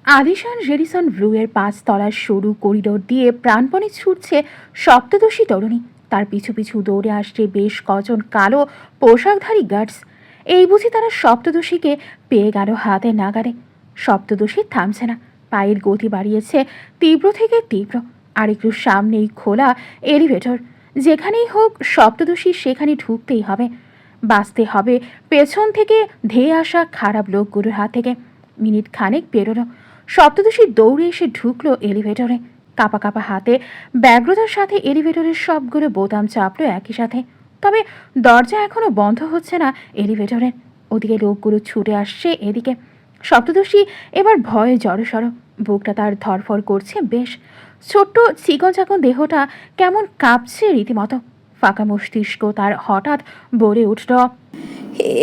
আলিশান Radisson ব্লুয়ের 5 তলার সরু corridor দিয়ে প্রাণপণে ছুটছে সপ্তদশী তরুণী। তার পিছু পিছু দৌড়ে আসছে বেশ কজন কালো পোশাকধারী গার্ডস। এই বুঝি তারা সপ্তদশীকে পেয়ে গেল হাতে নাগারে। সপ্তদশী থামছে না, পায়ের গতি বাড়িয়েছে তীব্র থেকে তীব্র। আর একটু সামনেই খোলা এলিভেটর। যেখানেই হোক সপ্তদশী সেখানে ঢুকতেই হবে, বাঁচতে হবে পেছন থেকে ধেয়ে আসা খারাপ লোকগুলোর হাত থেকে। মিনিট খানেক পেরোলো, সপ্তদশী দৌড়ে এসে ঢুকলো এলিভেটরে। কাপা কাপা হাতে ব্যগ্রতার সাথে এলিভেটরের সবগুলো বোতাম চাপলো একই সাথে। তবে দরজা এখনো বন্ধ হচ্ছে না এলিভেটরের। ওদিকে লোকগুলো ছুটে আসছে এদিকে। সপ্তদশী এবার ভয়ে জড়সড়, বুকটা তার ধরফর করছে বেশ। ছোট্ট চিকন চাকন দেহটা কেমন কাঁপছে রীতিমতো। ফাঁকা মস্তিষ্ক তার হঠাৎ বলে উঠল,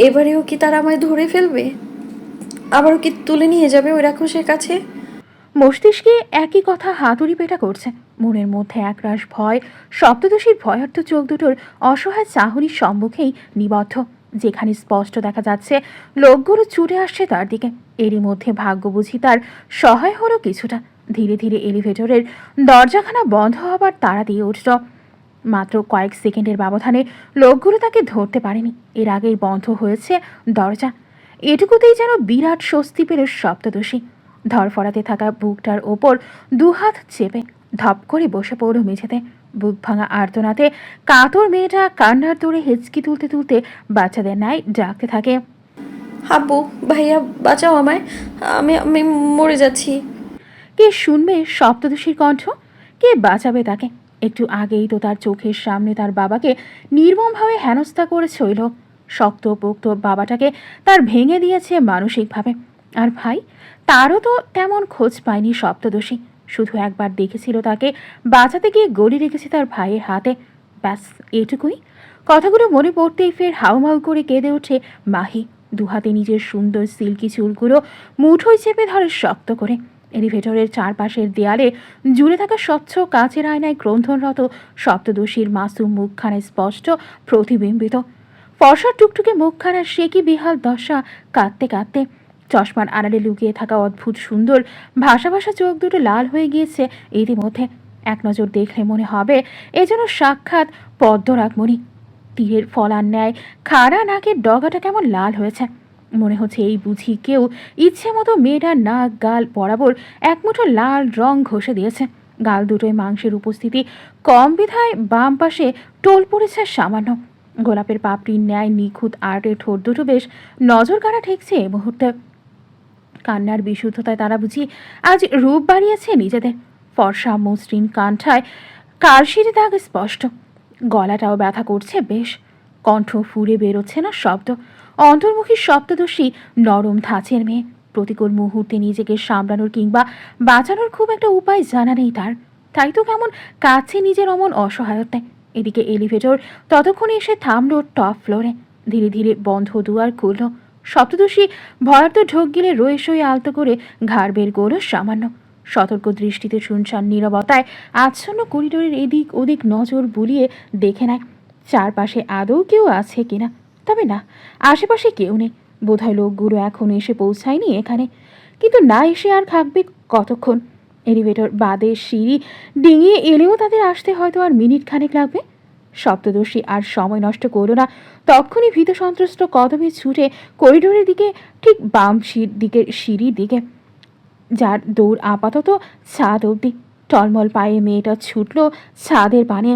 এবারেও কি তারা আমায় ধরে ফেলবে? আবারও কি তুলে নিয়ে যাবে ওই রাক্ষসের কাছে? মস্তিষ্কে একই কথা হাতুড়ি পেটা করছে। মনের মধ্যে একরাশ ভয়। সপ্তদশীর ভয়ার্থ চোখ দুটোর অসহায় চাহনির সম্মুখেই নিবদ্ধ, যেখানে স্পষ্ট দেখা যাচ্ছে লোকগুলো ছুটে আসছে তার দিকে। এরই মধ্যে ভাগ্য বুঝি তার সহায় হলো কিছুটা। ধীরে ধীরে এলিভেটরের দরজাখানা বন্ধ হবার তাড়া দিয়ে উঠল। মাত্র কয়েক সেকেন্ডের ব্যবধানে লোকগুলো তাকে ধরতে পারেনি। এর আগেই বন্ধ হয়েছে দরজা। এটুকুতেই যেন বিরাট স্বস্তি পেল সপ্তদশী। ধরফরাতে থাকা বুকটার ওপর দুহাত চেপে ধপ করে বসে পড়ল মেঝেতে। বুক ভাঙা আর্তনাতে কাতর মেয়েটা কান্নার দৌড়ে হেঁচকি তুলতে তুলতে বাচ্চাদের ন্যায় ডাকতে থাকে, আব্বু, ভাইয়া, বাঁচাও আমায়, আমি আমি মরে যাচ্ছি। কে শুনবে সপ্তদশীর কণ্ঠ? কে বাঁচাবে তাকে? একটু আগেই তো তার চোখের সামনে তার বাবাকে নির্মমভাবে হেনস্থা করেছে ওই লোক। শক্ত পোক্ত বাবাটাকে তার ভেঙে দিয়েছে মানসিকভাবে। আর ভাই, তারও তো তেমন খোঁজ পায়নি সপ্তদশী। শুধু একবার দেখেছিল তাকে বাঁচাতে গিয়ে গলি রেখেছে তার ভাইয়ের হাতে। ব্যাস এটুকুই। কথাগুলো মনে পড়তেই ফের হাউমাউ করে কেঁদে ওঠে মাহি। দুহাতে নিজের সুন্দর সিল্কি চুলগুলো মুঠোয় চেপে ধরে শক্ত করে। এলিভেটরের চারপাশের দেয়ালে জুড়ে থাকা স্বচ্ছ কাচের আয়নায় ক্রন্ধনরত সপ্তদশীর মাসুম মুখখানা স্পষ্ট প্রতিবিম্বিত। ফর্সা টুকটুকে মুখখানার সে কি বেহাল দশা, কাঁদতে কাঁদতে। চশমার আড়ালে লুকিয়ে থাকা অদ্ভুত সুন্দর ভাষা ভাষা চোখ দুটো লাল হয়ে গিয়েছে ইতিমধ্যে। এক নজর দেখলে মনে হবে এ যেন সাক্ষাৎ পদ্মরাগমণি। তীরের ফলার ন্যায় খাড়া নাকের ডগাটা কেমন লাল হয়েছে। মনে হচ্ছে এই বুঝি কেউ ইচ্ছে মতো মেয়েটার নাক গাল বরাবর এক মুঠো লাল রং ঘষে দিয়েছে। গাল দুটোয় মাংসের উপস্থিতি কম বিধায় বাম পাশে টোল পড়েছে সামান্য। গোলাপের পাপড়ির ন্যায় নিখুঁত আর্টের ঠোঁট দুটো বেশ নজর কাড়া ঠেকছে এই মুহূর্তে। কান্নার বিশুদ্ধতায় তারা বুঝি আজ রূপ বাড়িয়েছে নিজেদের। ফর্সা মসৃণ কান্ঠায় কালশিরে দাগ স্পষ্ট। গলাটাও ব্যথা করছে বেশ। কণ্ঠ ফুঁড়ে বেরোচ্ছে না শব্দ। অন্তর্মুখী সপ্তদশী নরম ধাঁচের মেয়ে। প্রতিকূল মুহূর্তে নিজেকে সামলানোর কিংবা বাঁচানোর খুব একটা উপায় জানা নেই তার। তাই তো কেমন কাছে নিজের অমন অসহায়তায়। এদিকে এলিভেটর ততক্ষণে এসে থামল টপ ফ্লোরে। ধীরে ধীরে বন্ধ দুয়ার খুলল। সপ্তদশী ভয়ার্ত ঢোক গিলে রয়ে সয়ে আলতো করে ঘাড় বের করল সামান্য। সতর্ক দৃষ্টিতে শুনশান নীরবতায় আচ্ছন্ন করিডোরের এদিক ওদিক নজর বুলিয়ে দেখে নেয় চারপাশে আদৌ কেউ আছে কিনা। তবে না, আশেপাশে কেউ নেই। বোধহয় লোকগুলো এখনো এসে পৌঁছায়নি এখানে। কিন্তু না এসে আর থাকবে কতক্ষণ? এলিভেটর বাদে সিঁড়ি ডিঙিয়ে এলেও তাদের আসতে হয়তো আর মিনিট খানেক লাগবে। সপ্তদশী আর সময় নষ্ট করল না। তখনই ভীত সন্ত্রস্ত কদমে ছুটে করিডোরের দিকে, ঠিক বাম দিকের সিঁড়ির দিকে, যার দৌড় আপাতত ছাদ অবধি। টলমল পায়ে মেয়েটা ছুটল ছাদের পানে।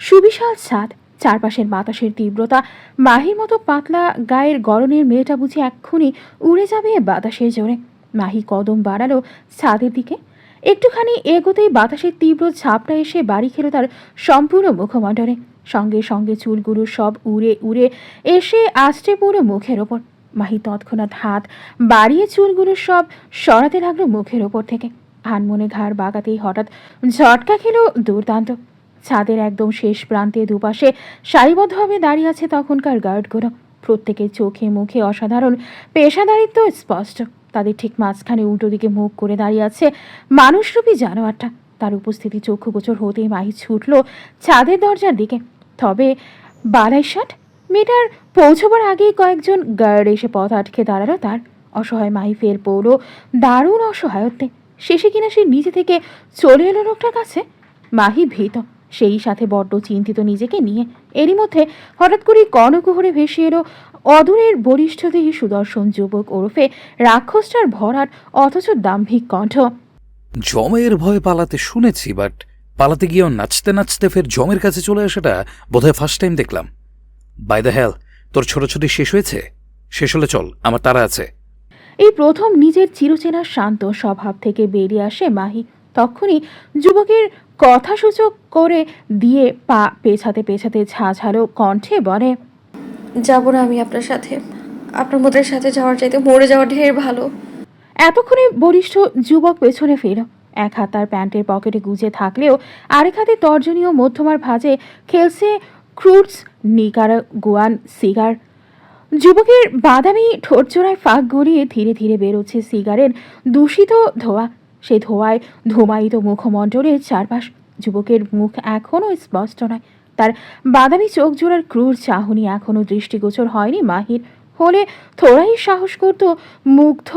সুবিশাল ছাদ, চারপাশের বাতাসের তীব্রতা। মাহির মতো পাতলা গায়ের গরনের মেয়েটা বুঝি এক্ষুনি উড়ে যাবে বাতাসের জোরে। মাহি কদম বাড়ালো ছাদের দিকে। একটুখানি এগোতেই বাতাসের তীব্র ঝাপটা এসে বাড়ি খেল তার সম্পূর্ণ মুখমণ্ডলে। সঙ্গে সঙ্গে চুলগুলো সব উড়ে উড়ে এসে আছড়ে পড়ল মুখের ওপর। মাহি তৎক্ষণাৎ হাত বাড়িয়ে চুলগুলো সব সরাতে লাগলো মুখের ওপর থেকে। আনমনে ঘাড় বাগাতেই হঠাৎ ঝটকা খেল দুর্দান্ত। ছাদের একদম শেষ প্রান্তে দুপাশে সারিবদ্ধভাবে দাঁড়িয়ে আছে তখনকার গার্ডগুলো। প্রত্যেকের চোখে মুখে অসাধারণ পেশাদারিত্ব স্পষ্ট। তাদের ঠিক মাঝখানে উল্টো দিকে মুখ করে দাঁড়িয়ে আছে মানুষরূপী জানোয়ারটা। তার উপস্থিতি চক্ষুগোচর হতেই মাহি ছুটল ছাদের দরজার দিকে। তবে বালাই শার্ট, মেয়েটার পৌঁছবার আগেই কয়েকজন গার্ড এসে পথ আটকে দাঁড়ালো তার। অসহায় মাহি ফের পড়ল দারুণ অসহায়ত্বে। শেষে কিনা সে নিজে থেকে চলে এলো লোকটার কাছে। মাহি ভীত, সেই সাথে বড্ড চিন্তিত নিজেকে নিয়ে। এরই মধ্যে হঠাৎ করেই কর্ণকুহরে ভেসে এলো অদূরের বরিষ্ঠদেহী সুদর্শন যুবক ওরফে রাক্ষসটার ভরাট অথচ দাম্ভিক কণ্ঠ। জমের ভয়ে পালাতে শুনেছি, বাট পালাতে গিয়েও নাচতে নাচতে ফের জমের কাছে চলে আসাটা বোধহয় ফার্স্ট টাইম দেখলাম। বাই দ্য হেল, তোর ছোটাছুটি শেষ হয়েছে? শেষ হলে চল, আমার তাড়া আছে। এই প্রথম নিজের চিরচেনা শান্ত স্বভাব থেকে বেরিয়ে আসে মাহি। তখনই যুবকের কথাসূচক করে দিয়ে পা পেছাতে পেছাতে ঝাঝালো কণ্ঠে বলে, যাব না আমি আপনার সাথে। আপনার মদের সাথে যাওয়ার চাইতে মরে যাওয়া ঢের ভালো। এতক্ষণে বরিষ্ঠ যুবক পেছনে ফের। এক হাত তার প্যান্টের পকেটে গুজে থাকলেও আরেক হাতে তর্জনীয় মধ্যমার ভাঁজে খেলছে ক্রুডস নিকারাগুয়ান সিগার। যুবকের বাদামি ঠোঁটজোড়ায় ফাঁক গড়িয়ে ধীরে ধীরে বেরোচ্ছে সিগারের দূষিত ধোঁয়া। সেই ধোঁয়ায় ধূমায়িত মুখমণ্ডলের চারপাশ। যুবকের মুখ এখনও স্পষ্ট নয়, তার বাদামি চোখ জোড়ার ক্রূর চাহনি এখনও দৃষ্টিগোচর হয়নি মাহির। হলে থোড়াই সাহস করত মুগ্ধ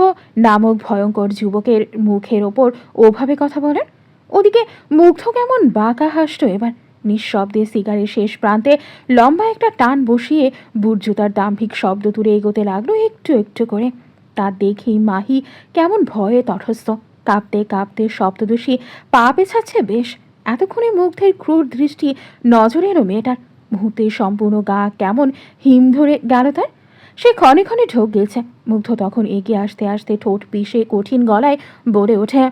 নামক ভয়ঙ্কর যুবকের মুখের ওপর ওভাবে কথা বলার। ওদিকে মুগ্ধ কেমন বাঁকা হাসত এবার। নিঃশব্দে সিগারের শেষ প্রান্তে লম্বা একটা টান বসিয়ে বুট জুতার দাম্ভিক শব্দ তুলে এগোতে লাগলো একটু একটু করে। তা দেখেই মাহি কেমন ভয়ে তটস্থ। কাঁপতে কাঁপতে শব্দদোষী পা পেছাচ্ছে বেশ। এতক্ষণে মুগ্ধের ক্রূর দৃষ্টি নজরে এলো মেয়েটার। মুহূর্তে সম্পূর্ণ গা কেমন হিম ধরে গেল তার। সে ক্ষণে ক্ষণে ঢোক গেছে। মুগ্ধ তখন এগিয়ে আসতে আসতে ঠোঁট পিষে কঠিন গলায় বলে ওঠে,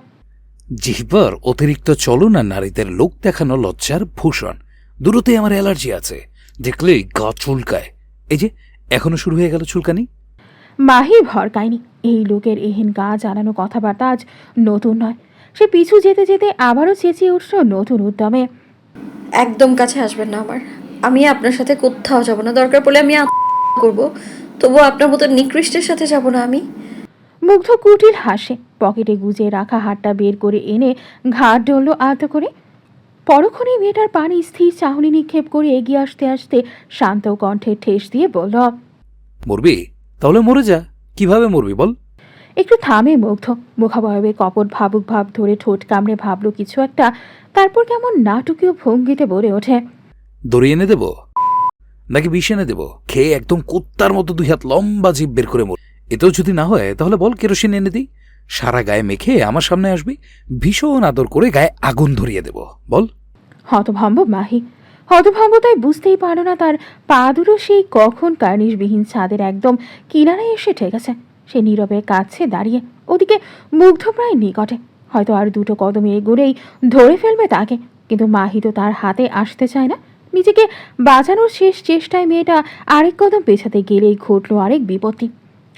জিহ্বার অতিরিক্ত চলন আর নারীদের লোক দেখানো লজ্জার ভূষণ। দূরতে আমার অ্যালার্জি আছে, দেখলেই গা চুলকায়। এই যে এখনো শুরু হয়ে গেল চুলকানি। মাহি ভরকায়নি। এই লোকের এহেন গা জ্বালানো কথাবার্তা আজ নতুন নয়। সে পিছু যেতে যেতে আবারও চেঁচিয়ে উঠল নতুন উদ্যমে, একদম কাছে আসবেন না আমার। আমি আপনার সাথে কোথাও যাব না। দরকার পড়লে আমি করব, তবুও আপনার মতো নিকৃষ্টের সাথে যাব না আমি। মুগ্ধ কুটিল হাসে। পকেটে গুজে রাখা হাতটা বের করে এনে ঘাট ডলল আলতো করে। পরক্ষণে মেয়েটার পানি স্থির চাহনি নিক্ষেপ করে এগিয়ে আসতে আসতে শান্ত কণ্ঠে ঠেস দিয়ে বলল, মরবি? তাহলে মরে যা। কিভাবে মরবি বল? একটু থামে মুগ্ধ। মুখাবয়বে কপট ভাবুক ভাব ধরে ঠোঁট কামড়ে ভাবল কিছু একটা। তারপর কেমন নাটকীয় ভঙ্গিতে বলে ওঠে, দড়ি এনে দেব নাকি বিষ এনে দেব? খেয়ে একদম কুত্তার মতো 2 হাত লম্বা জিভ বের করে মর। এতেও যদি না হয় তাহলে বল কেরোসিন এনে দিই। সারা গায়ে মেখে আমার সামনে আসবি, ভীষণ আদর করে গায়ে আগুন ধরিয়ে দেব। বল। হতভম্ব মাহি। হতভম্বতায় বুঝতেই পারল না তার পা দুটো সেই কখন কার্নিশবিহীন ছাদের একদম কিনারায় এসে ঠেকেছে। সে নীরবে কাছে দাঁড়িয়ে। ওদিকে মুগ্ধ প্রায় নিকটে, হয়তো আর দুটো কদমে এগোলেই ধরে ফেলবে তাকে। কিন্তু মাহি তো তার হাতে আসতে চায় না। নিজেকে বাঁচানোর শেষ চেষ্টায় মেয়েটা আরেক কদম পেছাতে গেলেই ঘটল আরেক বিপত্তি।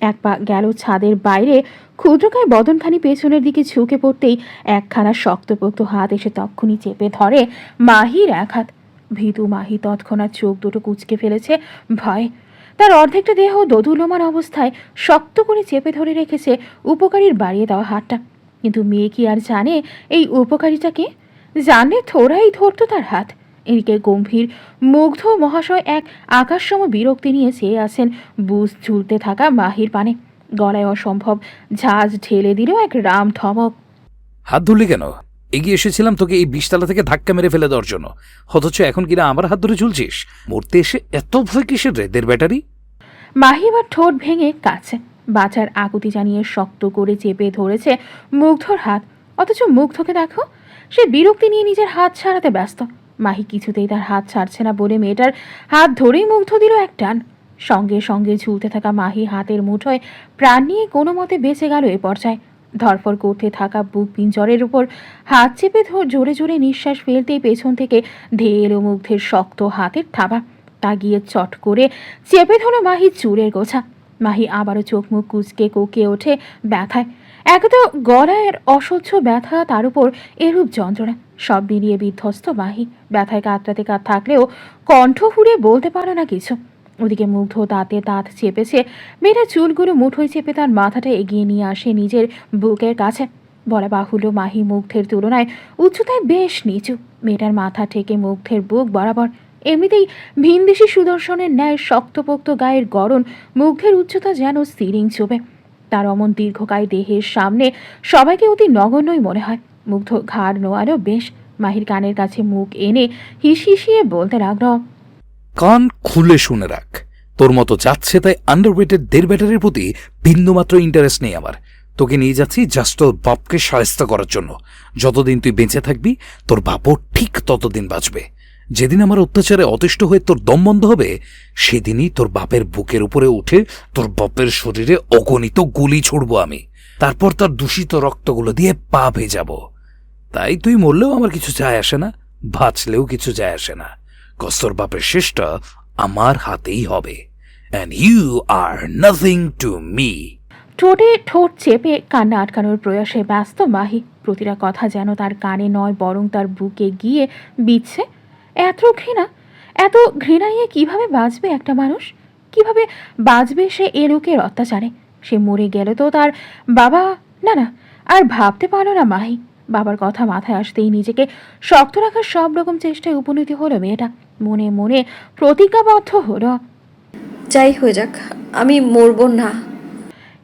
এক পা গেল ছাদের বাইরে, ক্ষুদ্রকায় বদনখানি পেছনের দিকে ঝুঁকে পড়তেই একখানা শক্তপোক্ত হাত এসে তক্ষুনি চেপে ধরে মাহির এক হাত। ভীতু মাহি তৎক্ষণাৎ চোখ দুটো কুঁচকে ফেলেছে ভয়ে। তার অর্ধেকটা দেহ দোদুল্যমান অবস্থায় শক্ত করে চেপে ধরে রেখেছে উপকারীর বাড়িয়ে দেওয়া হাতটা। কিন্তু মেয়ে কি আর জানে এই উপকারীটাকে? জানলে থোড়াই ধরতো তার হাত। এদিকে গম্ভীর মুগ্ধ মহাশয় এক আকাশসম বিরক্তি নিয়ে চেয়ে আছেন বুঝ ঝুলতে থাকা মাহির পানে। গলায় অসম্ভব ঝাঁজ ঢেলে দিল এক রাম ধমক। হাত ধরলি কেন? এগিয়ে এসেছিলাম তোকে এই 20 তলা থেকে ধাক্কা মেরে ফেলে দেওয়ার জন্য, অথচ এখন কিনা আমার হাত ধরে ঝুলছিস। মরতে এসে এত ভয় কিসের রে দের ব্যাটারি? মাহি এবার ঠোঁট ভেঙে কাছে বাঁচার আকুতি জানিয়ে শক্ত করে চেপে ধরেছে মুগ্ধর হাত। অথচ মুগ্ধকে দেখো, সে বিরক্তি নিয়ে নিজের হাত ছাড়াতে ব্যস্ত। মাহি কিছুতেই তার হাত ছাড়ছে না বলে মেয়েটার হাত ধরেই মুগ্ধ দিল এক টান। সঙ্গে সঙ্গে ঝুলতে থাকা মাহি হাতের মুঠোয় প্রাণ নিয়ে কোনো মতে বেঁচে গেল এ পর্যায়ে। ধরফর করতে থাকা বুক পিঞ্জরের উপর হাত চেপে জোরে জোরে নিঃশ্বাস ফেলতেই পেছন থেকে ধেয়ে এলো মুগ্ধের শক্ত হাতের থাবা। তা গিয়ে চট করে চেপে ধরো মাহির চুলের গোছা। মাহি আবারও চোখ মুখ কুচকে কোকে ওঠে ব্যথায়। একদা গলায়ের অসহ্য ব্যথা, তার উপর এরূপ যন্ত্রণা, সব মিলিয়ে বিধ্বস্ত মাহি। ব্যথায় কাতরাতে থাকলেও কণ্ঠ ফুঁড়ে বলতে পারে না কিছু। ওদিকে মুগ্ধ দাঁতে দাঁত চেপেছে। মেয়েটা চুলগুলো মুঠোয় চেপে তার মাথাটা এগিয়ে নিয়ে আসে নিজের বুকের কাছে। বলা বাহুল্য মাহি মুগ্ধের তুলনায় উচ্চতায় বেশ নিচু। মেয়েটার মাথা থেকে মুগ্ধের বুক বরাবর। এমনিতেই ভিনদেশি সুদর্শনের ন্যায় শক্তপোক্ত গায়ের গড়ন, মুখের উচ্চতা যেন সিরিং চোবে। তার অমন দীর্ঘকায় দেহের সামনে সবাইকে অতি নগণ্যই মনে হয়। মুগ্ধ ঘাড় নোয়ারও বেশ। মাহির কানের কাছে মুখ এনে হিসিয়ে বলতে লাগল, কান খুলে শুনে রাখ, তোর মতো যাচ্ছে তাই আন্ডারওয়েটেড দেড় ব্যাটারির প্রতি বিন্দুমাত্র ইন্টারেস্ট নেই আমার। তোকে নিয়ে যাচ্ছি জাস্ট তোর বাপকে সাহায্য করার জন্য। যতদিন তুই বেঁচে থাকবি তোর বাপও ঠিক ততদিন বাঁচবে। যেদিন আমার অত্যাচারে অতিষ্ঠ হয়ে তোর দম বন্ধ হবে, সেদিনই তোর বাপের বুকের উপরে উঠে তোর বাপের শরীরে অগণিত গুলি ছুড়ব আমি। তারপর তার দূষিত রক্তগুলো দিয়ে পা ভেজাবো। তাই তুই মরলেও আমার কিছু যায় আসে না, বাঁচলেও কিছু যায় আসে না। কস্তর বাপের শেষটা আমার হাতেই হবে। And you are nothing to me. ঠোঁটে ঠোঁট চেপে কান্না আটকানোর প্রয়াসে ব্যস্ত মাহি। প্রতিটা কথা যেন তার কানে নয় বরং তার বুকে গিয়ে বিচ্ছে। এত ঘৃণা নিয়ে কিভাবে বাঁচবে একটা মানুষ? কিভাবে বাঁচবে সে এ লোকের অত্যাচারে? সে মরে গেলে তো তার বাবা, না, আর ভাবতে পারল না মাহি। বাবার কথা মাথায় আসতেই নিজেকে শক্ত রাখার সব রকম চেষ্টায় উপনীত হলো মেয়েটা। মনে মনে প্রতিজ্ঞাবদ্ধ হলো, যাই হয়ে যাক, আমি মরবো না।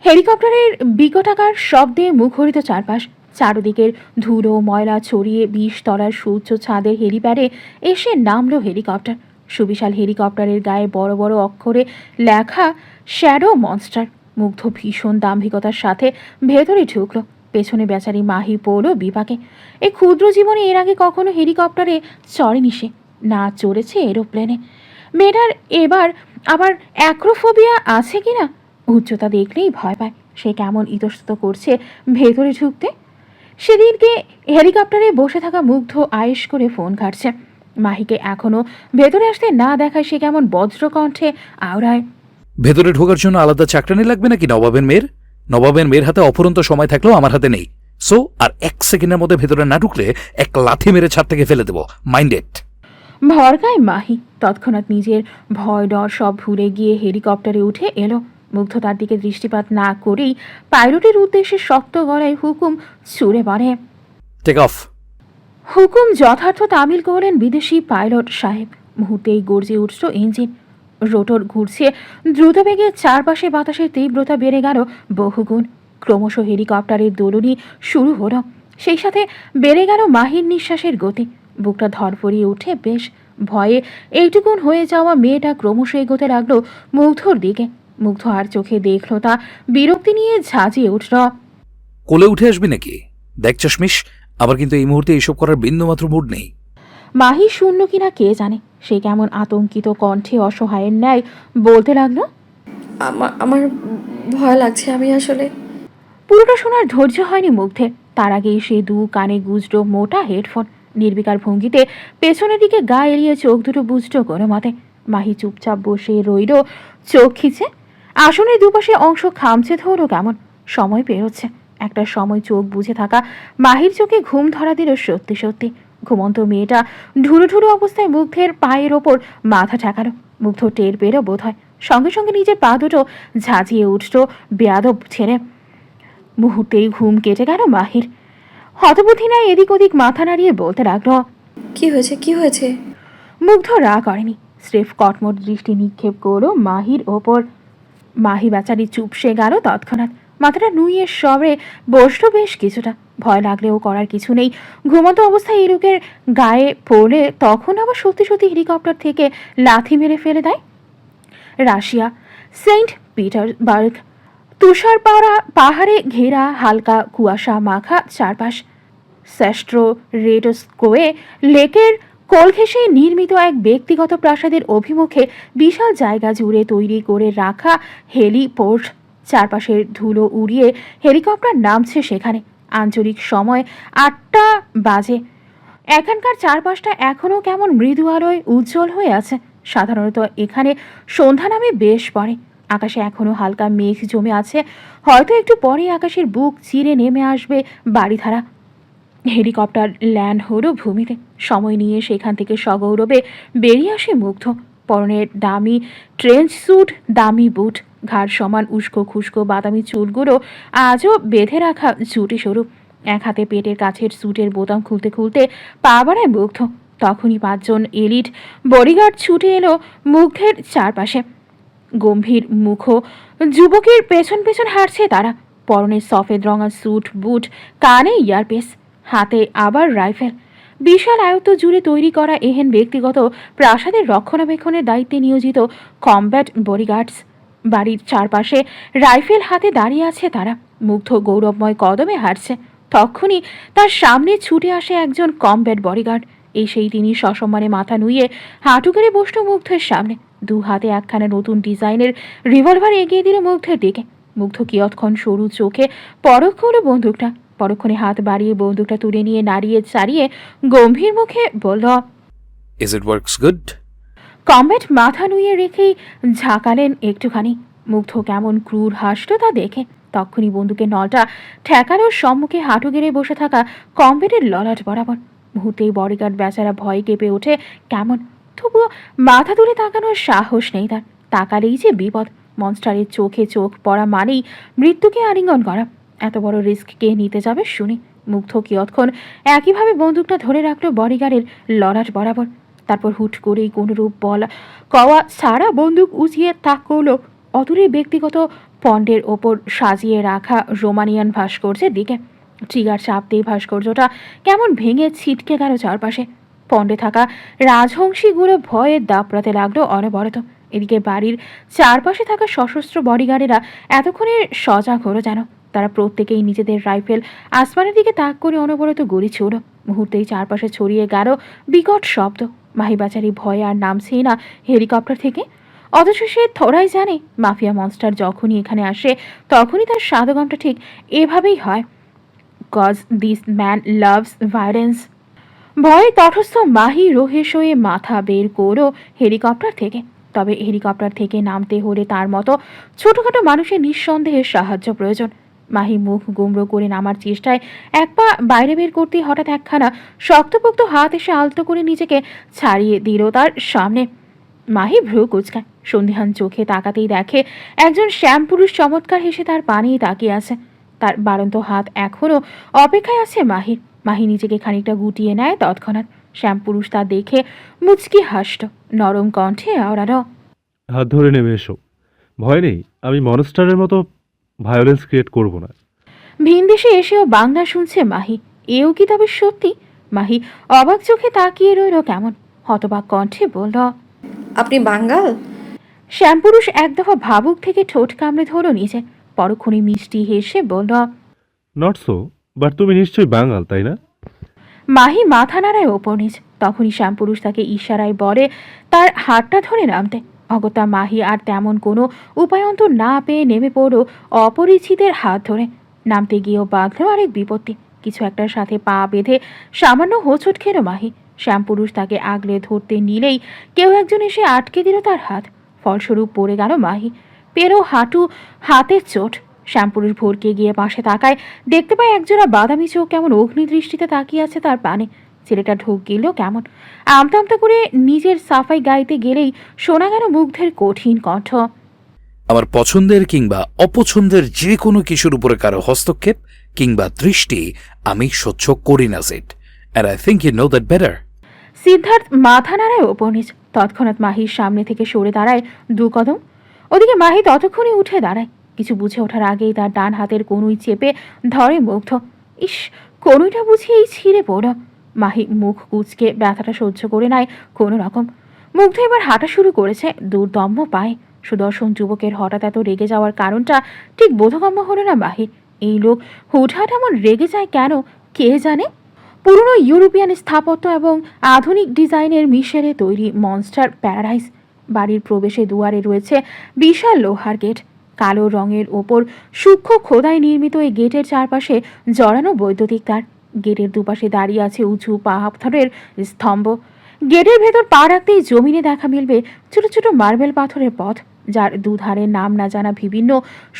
হেলিকপ্টারের বিকটাকার শব্দে মুখরিত চারপাশ। চারদিকের ধুলো ময়লা ছড়িয়ে 20 তলার সূর্য ছাদের হেলিপ্যাডে এসে নামলো হেলিকপ্টার। সুবিশাল হেলিকপ্টারের গায়ে বড় বড় অক্ষরে লেখা শ্যাডো মনস্টার। মুগ্ধ ভীষণ দাম্ভিকতার সাথে ভেতরে ঢুকলো। পেছনে বেচারি মাহি পড়ল বিপাকে। এই ক্ষুদ্র জীবনে এর আগে কখনো হেলিকপ্টারে চড়েনি সে, না চড়েছে এরোপ্লেনে। মেয়েটার এবার আবার অ্যাক্রোফোবিয়া আছে কিনা? উচ্চতা দেখলেই ভয় পায়। সে কেমন ইতস্তত করছে ভেতরে ঢুকতে। সেদিনকে হেলিকপ্টারে বসে থাকা মুগ্ধ আয়েশ করে ফোন ঘাটছে। মাহিকে এখনো ভেতরে আসতে না দেখায় সে কেমন বজ্রকণ্ঠে আওড়ায়, ভেতরে ঢোকার জন্য আলাদা চাকরানি লাগবে নাকি নবাবের মেয়ের? নবাবের মেয়ের হাতে অফুরন্ত সময় থাকলেও আমার হাতে নেই। সো আর 1 সেকেন্ডের মধ্যে ভেতরে না ঢুকলে এক লাথি মেরে ছাদ থেকে ফেলে দেবো। মাইন্ডেড। ভরকায় মাহি। তৎক্ষণাৎ নিজের ভয় ডর সব ভুলে গিয়ে হেলিকপ্টারে উঠে এলো। মুগ্ধ তার দিকে দৃষ্টিপাত না করেই পাইলটের উদ্দেশ্যে শক্ত গলায় হুকুম ছুড়ে পড়ে। Take off. হুকুম যথার্থ তামিল করলেন বিদেশি পাইলট সাহেব। মুহূর্তেই গর্জে উঠল ইঞ্জিন। রোটর ঘুরছে দ্রুতবেগে। চারপাশে বাতাসের তীব্রতা বেড়ে গেল বহুগুণ। ক্রমশ হেলিকপ্টারের দোলনি শুরু হলো। সেই সাথে বেড়ে গেল মাহির নিঃশ্বাসের গতি। বুকটা ধরফরিয়ে উঠে বেশ। ভয়ে এইটুকুন হয়ে যাওয়া মেয়েটা ক্রমশ এগোতে লাগলো মুগ্ধর দিকে। মুগ্ধ আর চোখে দেখল তা বিরক্তি নিয়ে ঝাঁঝিয়ে উঠল, কোলে উঠে আসবি নাকি? দেখ চশমিশ, আবার কিন্তু এই মুহূর্তে এসব করার বিন্দুমাত্র মুড নেই। মাহি শূন্য কিনা কে জানে। সে কেমন আতঙ্কিত কণ্ঠে অসহায়ের ন্যায় বলতে লাগলো, আমার ভয় লাগছে। আমি আসলে পুরোটা শোনার ধৈর্য হয়নি মুগ্ধের। তার আগেই সে দু কানে গুজল মোটা হেডফোন। নির্বিকার ভঙ্গিতে পেছনের দিকে গা এড়িয়ে চোখ দুটো বুঝল কোনো মতে। মাহি চুপচাপ বসে রইল চোখ খিচে। আসনের দুপাশে অংশ খামচে ধরল কেমন। সময় পেরোচ্ছে। একটা সময় চোখ বুঝে থাকা মাহির চোখে ঘুম ধরা দিল সত্যি সত্যি। ঘুমন্ত মেয়েটা ঢুরু ঢুরু অবস্থায় মুগ্ধের পায়ের ওপর মাথা ঠেকালো। মুগ্ধ টের পেরো বোধ হয়। সঙ্গে সঙ্গে নিজের পা দুটো ঝাঁঝিয়ে উঠল বেয়াদব ছেড়ে। মুহূর্তেই ঘুম কেটে গেল মাহির। হতবুদ্ধি নাই এদিক ওদিক মাথা নাড়িয়ে বলতে লাগলো, কি হয়েছে? মুগ্ধ রা করেনি। স্রেফ কটমট দৃষ্টি নিক্ষেপ করলো মাহির ওপর। মাহি বেচারি চুপসে গেল তৎক্ষণাৎ। মাথাটা নুইয়ে সবে বসলো বেশ কিছুটা। ভয় লাগলেও করার কিছু নেই। ঘুমন্ত অবস্থায় এই লোকের গায়ে পড়লে তখন আবার সত্যি সত্যি হেলিকপ্টার থেকে লাথি মেরে ফেলে দেয়। Russia, Saint Petersburg. তুষার পাহাড়ে ঘেরা হালকা কুয়াশা মাখা চারপাশ। সেস্ট্রো রেডস্কোয়ে লেকের কোল ঘেঁষে নির্মিত এক ব্যক্তিগত প্রাসাদের অভিমুখে বিশাল জায়গা জুড়ে তৈরি করে রাখা হেলিপোর্ট। চারপাশের ধুলো উড়িয়ে হেলিকপ্টার নামছে সেখানে। আঞ্চলিক সময় 8টা বাজে। এখানকার চারপাশটা এখনও কেমন মৃদু আলোয় উজ্জ্বল হয়ে আছে। সাধারণত এখানে সন্ধ্যা নামে বেশ পড়ে। আকাশে এখনও হালকা মেঘ জমে আছে। হয়তো একটু পরে আকাশের বুক চিরে নেমে আসবে বাড়িধারা। হেলিকপ্টার ল্যান্ড হলো ভূমিতে। সময় নিয়ে সেখান থেকে সগৌরবে বেরিয়ে আসে মুগ্ধ। পরনের দামি ট্রেঞ্চ স্যুট, দামি বুট, ঘাড় সমান উস্কো খুস্কো বাদামি চুলগুলো আজও বেঁধে রাখা জুটি স্বরূপ। এক হাতে পেটের কাছের স্যুটের বোতাম খুলতে খুলতে পা বাড়ায় মুগ্ধ। তখনই 5জন এলিট বডিগার্ড ছুটে এলো মুগ্ধের চারপাশে। গম্ভীর মুখ যুবকের পেছন পেছন হাঁটছে তারা। পরনে সফেদ রঙা স্যুট, বুট, কানে ইয়ারপিস, হাতে আবার রাইফেল। বিশাল আয়ত্ত জুড়ে তৈরি করা এহেন ব্যক্তিগত প্রাসাদের রক্ষণাবেক্ষণের দায়িত্বে নিয়োজিত কমব্যাট বডিগার্ডস। বাড়ির চারপাশে রাইফেল হাতে দাঁড়িয়ে আছে তারা। মুগ্ধ গৌরবময় কদমে হাঁটছে। তখনই তার সামনে ছুটে আসে একজন কমব্যাট বডিগার্ড। এসেই তিনি সসম্মানে মাথা নুইয়ে হাঁটু গেড়ে বসল মুগ্ধের সামনে। দু হাতে একখানা নতুন ডিজাইনের রিভলভার এগিয়ে দিল মুগ্ধের দিকে। মুগ্ধ কিয়ৎক্ষণ সরু চোখে পরখ হলো বন্দুকটা। পরক্ষণে হাত বাড়িয়ে বন্দুকটা তুলে নিয়ে নাড়িয়ে চাড়িয়ে গম্ভীর মুখে বলল, is it works good? Combat মাথা নুইয়ে রেখেই ঝাঁকালেন একটুখানি। মুগ্ধ কেমন ক্রূর হাসল তা দেখে। তখনই বন্দুকের নলটা ঠেকানোর সম্মুখে হাঁটু গেড়ে বসে থাকা কমব্যাটের ললাট বরাবর। মুহূর্তেই বডিগার্ড বেচারা ভয় কেঁপে ওঠে কেমন, তবুও মাথা তুলে তাকানোর সাহস নেই তার। তাকালেই যে বিপদ। মনস্টারের চোখে চোখ পড়া মানেই মৃত্যুকে আলিঙ্গন করা। এত বড় রিস্ক কে নিতে যাবে শুনি। মুগ্ধ কিয়ৎক্ষণ একইভাবে বন্দুকটা ধরে রাখলো বডিগার্ডের ললাট বরাবর। তারপর হুট করেই কোনরূপ বলা কওয়া ছাড়া বন্দুক উঁচিয়ে তাক করলো অদূরে ব্যক্তিগত পন্ডের ওপর সাজিয়ে রাখা রোমানিয়ান ভাস্কর্যের দিকে। ট্রিগার চাপতেই ভাস্কর্যটা কেমন ভেঙে ছিটকে গেল চারপাশে। পন্ডে থাকা রাজহংসীগুলো ভয়ে দাপড়াতে লাগলো অনবরত। এদিকে বাড়ির চারপাশে থাকা সশস্ত্র বডিগার্ডেরা এতক্ষণে সজাগ হলো যেন। তারা প্রত্যেকেই নিজেদের রাইফেল আসমানের দিকে তাক করে অনবরত গুলি ছুড়ল। মুহূর্তেই চারপাশে ছড়িয়ে গেল বিকট শব্দ। মাহিবাচারি ভয়ে আর নামছেই না হেলিকপ্টার থেকে। অথচ সে থোড়াই জানে মাফিয়া মনস্টার যখনই এখানে আসে তখনই তার সাধগমটা ঠিক এভাবেই হয়। Cause this man loves violence. ভয়ে তটস্থ মাহি রোহেশ হয়ে মাথা বের করো হেলিকপ্টার থেকে। তবে হেলিকপ্টার থেকে নামতে হলে তার মতো ছোটখাটো মানুষের নিঃসন্দেহে সাহায্য প্রয়োজন। মাহি মুখ গুমড়ো করে নামার চেষ্টায় এক পা বাইরে বের করতে হঠাৎ একখানা শক্তপোক্ত হাত এসে আলতো করে নিজেকে ছাড়িয়ে দিল তার সামনে। মাহি ভ্রু কুচকায়। সন্ধিহান চোখে তাকাতেই দেখে একজন শ্যামপুরুষ চমৎকার হেসে তার পানেই তাকিয়ে আছে। তার বাড়ন্ত হাত এখনও অপেক্ষায় আছে মাহির। মাহি নিজেকে খানিকটা গুটিয়ে নেয় তৎক্ষণাৎ। শ্যামপুরুষ তা দেখে মুচকি হাসল, নরম কণ্ঠে আওড়ালো, হাত ধরে নেমে এসো। ভয় নেই, আমি মনস্টারের মতো ভায়োলেন্স ক্রিয়েট করব না। ভিনদেশে এসেও বাংলা শুনছে মাহি। এও কি তবে সত্যি? মাহি অবাক চোখে তাকিয়ে রইল কেমন। হতবাক কণ্ঠে বলল, আপনি বাঙ্গাল? শ্যামপুরুষ এক দফা ভাবুক থেকে ঠোঁট কামড়ে ধরল নিজে। পরক্ষণে মিষ্টি হেসে বলল, নট সো, বাট তুমি নিশ্চয়ই বাঙাল, তাই না? মাহি মাথা নাড়ায় ওপর নিচ। তখনই শ্যামপুরুষ তাকে ইশারায় বলে তার হাতটা ধরে নামতে। অগত্যা মাহি আর তেমন কোনো উপায়ন্তর না পেয়ে নেমে পড়ল অপরিচিতের হাত ধরে। নামতে গিয়েও বাঁধল আরেক বিপত্তি। কিছু একটার সাথে পা বেঁধে সামান্য হোঁচট খেল মাহি। শ্যামপুরুষ তাকে আগলে ধরতে নিলেই কেউ একজন এসে আটকে দিল তার হাত। ফলস্বরূপ পড়ে গেল মাহি। পেরো হাঁটু হাতের চোট। শ্যামপুরুষ ভরকে গিয়ে পাশে তাকায়। দেখতে পায় একজোড়া বাদামি চোখ কেমন অগ্নিদৃষ্টিতে তাকিয়ে আছে তার পানে। ছেলেটা ঢোক গেল কেমন। আমতা আমতা করে নিজের সাফাই গাইতে গেলেই শোনা গেল মুগ্ধের কঠিন কণ্ঠ, আমার পছন্দের কিংবা অপছন্দের যে কোনো কিছুর উপরে কারো হস্তক্ষেপ কিংবা দৃষ্টি আমি সহ্য করি না সেট, and I think you know that better. Siddhartha মাথা নাড়ায় ওপর নিচ। তৎক্ষণাৎ মাহির সামনে থেকে সরে দাঁড়ায় 2 কদম। ওদিকে মাহি ততক্ষণে উঠে দাঁড়ায়। কিছু বুঝে ওঠার আগেই তার ডান হাতের কনুই চেপে ধরে মুগ্ধ। ইস, কনুইটা বুঝিয়েই ছিঁড়ে পড়ল। মাহি মুখ কুচকে ব্যথাটা সহ্য করে নেয় কোনো রকম। মুগ্ধ এবার হাঁটা শুরু করেছে দুর্দম্য পায়ে। সুদর্শন যুবকের হঠাৎ এত রেগে যাওয়ার কারণটা ঠিক বোধগম্য হলো না মাহির। এই লোক হুটহাট এমন রেগে যায় কেন কে জানে। পুরনো ইউরোপিয়ান স্থাপত্য এবং আধুনিক ডিজাইনের মিশেলে তৈরি মনস্টার প্যারাডাইস। বাড়ির প্রবেশে দুয়ারে রয়েছে বিশাল লোহার গেট। কালো রঙের ওপর সূক্ষ্ম খোদাই নির্মিত এই গেটের চারপাশে জড়ানো বৈদ্যুতিক তার। গেটের দুপাশে দাঁড়িয়ে আছে উঁচু পাথরের স্তম্ভ। গেটের ভেতর পা রাখতেই জমিনে দেখা মিলবে ছোট ছোট মার্বেল পাথরের পথ, যার দুধারে নাম না জানা বিভিন্ন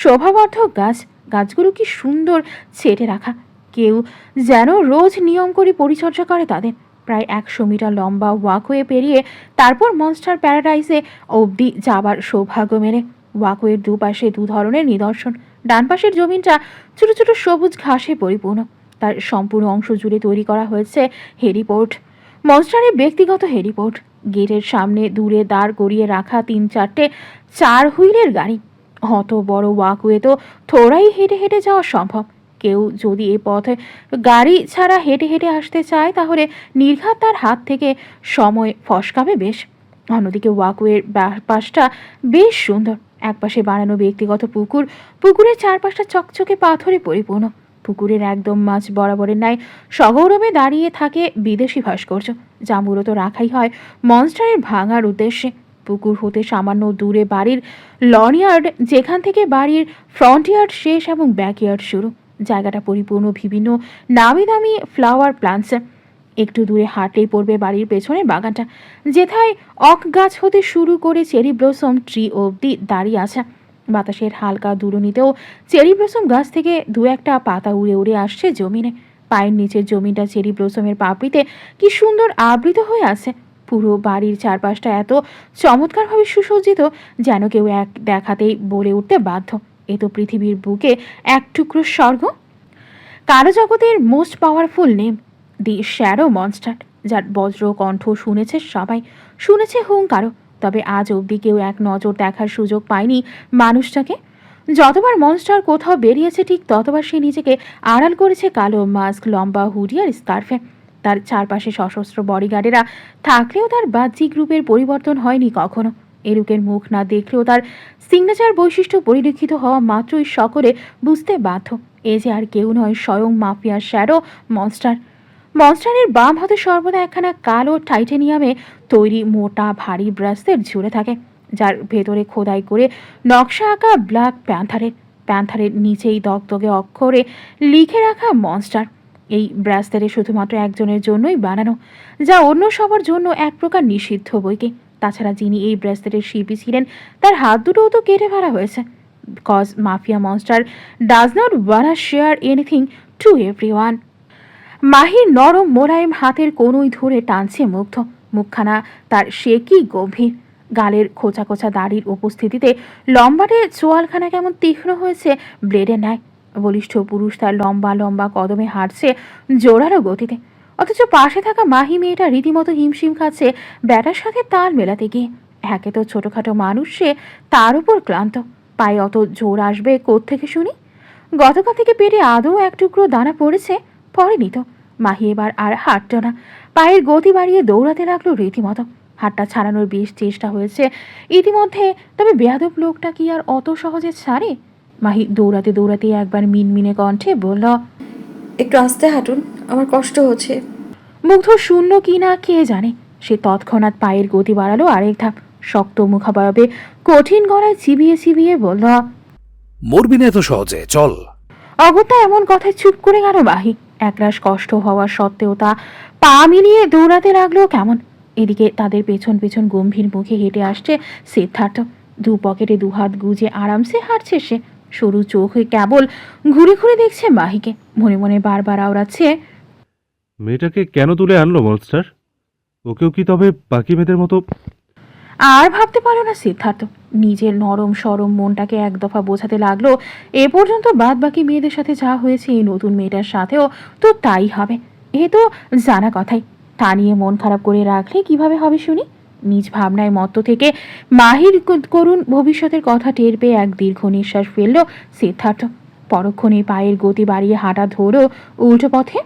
শোভাবর্ধক গাছ। গাছগুলো কি সুন্দর ছেটে রাখা। কেউ যেন রোজ নিয়ম করে পরিচর্যা করে তাদের। প্রায় 100 মিটার লম্বা ওয়াকওয়ে পেরিয়ে তারপর মনস্টার প্যারাডাইসে অবধি যাবার সৌভাগ্য মেলে। ওয়াকওয়ের দুপাশে 2 ধরনের নিদর্শন। ডান পাশের জমিনটা ছোট ছোট সবুজ ঘাসে পরিপূর্ণ। তার সম্পূর্ণ অংশ জুড়ে তৈরি করা হয়েছে হেলিপোর্ট। মনস্টারের ব্যক্তিগত হেলিপোর্ট, গেটের সামনে দূরে দাঁড় করিয়ে রাখা 3-4টে 4 হুইলের গাড়ি। অত বড় ওয়াকওয়ে তো থোড়াই হেঁটে হেঁটে যাওয়া সম্ভব। কেউ যদি এ পথে গাড়ি ছাড়া হেঁটে হেঁটে আসতে চায় তাহলে নির্ঘাত তার হাত থেকে সময় ফসকাবে বেশ। অন্যদিকে ওয়াকওয়ের পাশটা বেশ সুন্দর। একপাশে বানানো ব্যক্তিগত পুকুর, পুকুরের চারপাশটা চকচকে পাথরে পরিপূর্ণ। পুকুরের একদম মাঝ বরাবরের ন্যায় সগৌরবে দাঁড়িয়ে থাকে বিদেশি ভাস্কর্য, যা মূলত রাখাই হয় মনস্টারের ভাঙার উদ্দেশ্যে। পুকুর হতে সামান্য দূরে বাড়ির লনইয়ার্ড, যেখান থেকে বাড়ির ফ্রন্ট ইয়ার্ড শেষ এবং ব্যাকইয়ার্ড শুরু। জায়গাটা পরিপূর্ণ বিভিন্ন নামি দামি ফ্লাওয়ার প্লান্টসে। একটু দূরে হাঁটলেই পড়বে বাড়ির পেছনের বাগানটা, যেথায় অক গাছ হতে শুরু করে চেরি ব্লসম ট্রি অবধি দাঁড়িয়ে আছে। বাতাসের হালকা দুলুনিতেও চেরি ব্লসম গাছ থেকে 2-1টা পাতা উড়ে উড়ে আসছে জমিনে। পায়ের নিচের জমিটা চেরি ব্লসমের পাপড়িতে কি সুন্দর আবৃত হয়ে আছে। পুরো বাড়ির চারপাশটা এত চমৎকারভাবে সুসজ্জিত যেন কেউ এক দেখাতেই বলে উঠতে বাধ্য, এ তো পৃথিবীর বুকে এক টুকরো স্বর্গ। কারো জগতের মোস্ট পাওয়ারফুল নেম, দি শ্যাডো মনস্টার, যার বজ্র কণ্ঠ শুনেছে সবাই, শুনেছে হুঙ্কারও। তবে আজ অবধি কেউ এক নজর দেখার সুযোগ পায়নি মানুষটাকে। যতবার মনস্টার কোথাও বেরিয়েছে ঠিক ততবার সে নিজেকে আড়াল করেছে কালো মাস্ক, লম্বা হুডি আর স্কার্ফে। তার চারপাশে সশস্ত্র বডিগার্ডেরা থাকলেও তার বাহ্যিক রূপের পরিবর্তন হয়নি কখনো। এরুকের মুখ না দেখলেও তার সিগনেচার বৈশিষ্ট্য পরিলক্ষিত হওয়া মাত্রই সকলে বুঝতে বাধ্য, এ যে আর কেউ নয়, স্বয়ং মাফিয়ার শ্যাডো মনস্টার। মনস্টারের বাম হাতে সর্বদা একখানা কালো টাইটেনিয়ামে তৈরি মোটা ভারী ব্রাসলেট ঝুলে থাকে, যার ভেতরে খোদাই করে নকশা আঁকা ব্ল্যাক প্যান্থারের নিচেই দগদগে অক্ষরে লিখে রাখা মনস্টার। এই ব্রাসলেটে শুধুমাত্র একজনের জন্যই বানানো, যা অন্য সবার জন্য এক প্রকার নিষিদ্ধ বইকে। তাছাড়া যিনি এই ব্রেসলেটের শিল্পী ছিলেন তার হাত দুটোও তো কেটে ফেলা হয়েছে। Cause mafia monster does not wanna share anything to everyone. মাহির নরম মোলায়েম হাতের কোনোই ধরে টানছে মুগ্ধ। মুখখানা তার সে কি গম্ভীর। গালের খোঁচা খোঁচা দাড়ির উপস্থিতিতে লম্বাটে চোয়ালখানা কেমন তীক্ষ্ণ হয়েছে ব্লেডের ন্যায়। বলিষ্ঠ পুরুষ তার লম্বা লম্বা কদমে হাঁটছে জোরালো গতিতে, অথচ পাশে থাকা মাহি মেয়েটা রীতিমতো হিমশিম খাচ্ছে ব্যাটার সাথে তাল মেলাতে গিয়ে। একে তো ছোটোখাটো মানুষ, সে তার উপর ক্লান্ত। পায়ে অত জোর আসবে কোত্থেকে শুনি? গতকাল থেকে পেটে আদৌ এক টুকরো দানা পড়েনি তো। মাহি এবার আর হাঁটত না, পায়ের গতি বাড়িয়ে দৌড়াতে লাগলো রীতিমতো। হাতটা ছাড়ানোর বেশ চেষ্টা হয়েছে ইতিমধ্যে, তবে বেয়াদব লোকটা কি আর অত সহজে ছাড়ে? মাহি দৌড়াতে দৌড়াতে একবার মিনমিনে কণ্ঠে বলল, একটু আস্তে হাঁটুন, আমার কষ্ট হচ্ছে। মুগ্ধ শূন্য কি না কে জানে, সে তৎক্ষণাৎ পায়ের গতি বাড়ালো আরেক ধাপ। শক্ত মুখাবয়বে কঠিন গলায় চিবিয়ে চিবিয়ে বলল, মরবি না এত সহজে, চল। অগত্যা এমন কথায় চুপ করে গেল মাহি। একরাশ কষ্ট হওয়ার সত্ত্বেও তা পা মিলিয়ে দৌড়াতে লাগলো কেমন। এদিকে তাদের পেছন পেছন গম্ভীর মুখে হেঁটে আসছে সিদ্ধার্থ। 2 পকেটে 2 হাত গুজে আরামসে হাঁটছে সে। সরু চোখে কেবল ঘুরে ঘুরে দেখছে মাহিকে, মনে মনে বারবার আওড়াচ্ছে, মেয়েটাকে কেন তুলে আনলো মনস্টার? ওকেও কি তবে বাকি মেয়েদের মতো? আর ভাবতে পারল না সিদ্ধার্থ। নিজের নরম সরম মনটাকে এক দফা বোঝাতে লাগলো, এ পর্যন্ত বাদ বাকি মেয়েদের সাথে যা হয়েছে এই নতুন মেয়েটার সাথেও তো তাই হবে। এ তো জানা কথাই। তা নিয়ে মন খারাপ করে রাখলে কিভাবে হবে শুনি? নিজ ভাবনায় মত্ত থেকে মাহির করুণ ভবিষ্যতের কথা টের পেয়ে এক দীর্ঘ নিঃশ্বাস ফেলল সিদ্ধার্থ। পরক্ষণে পায়ের গতি বাড়িয়ে হাঁটা ধরো উল্টো পথে।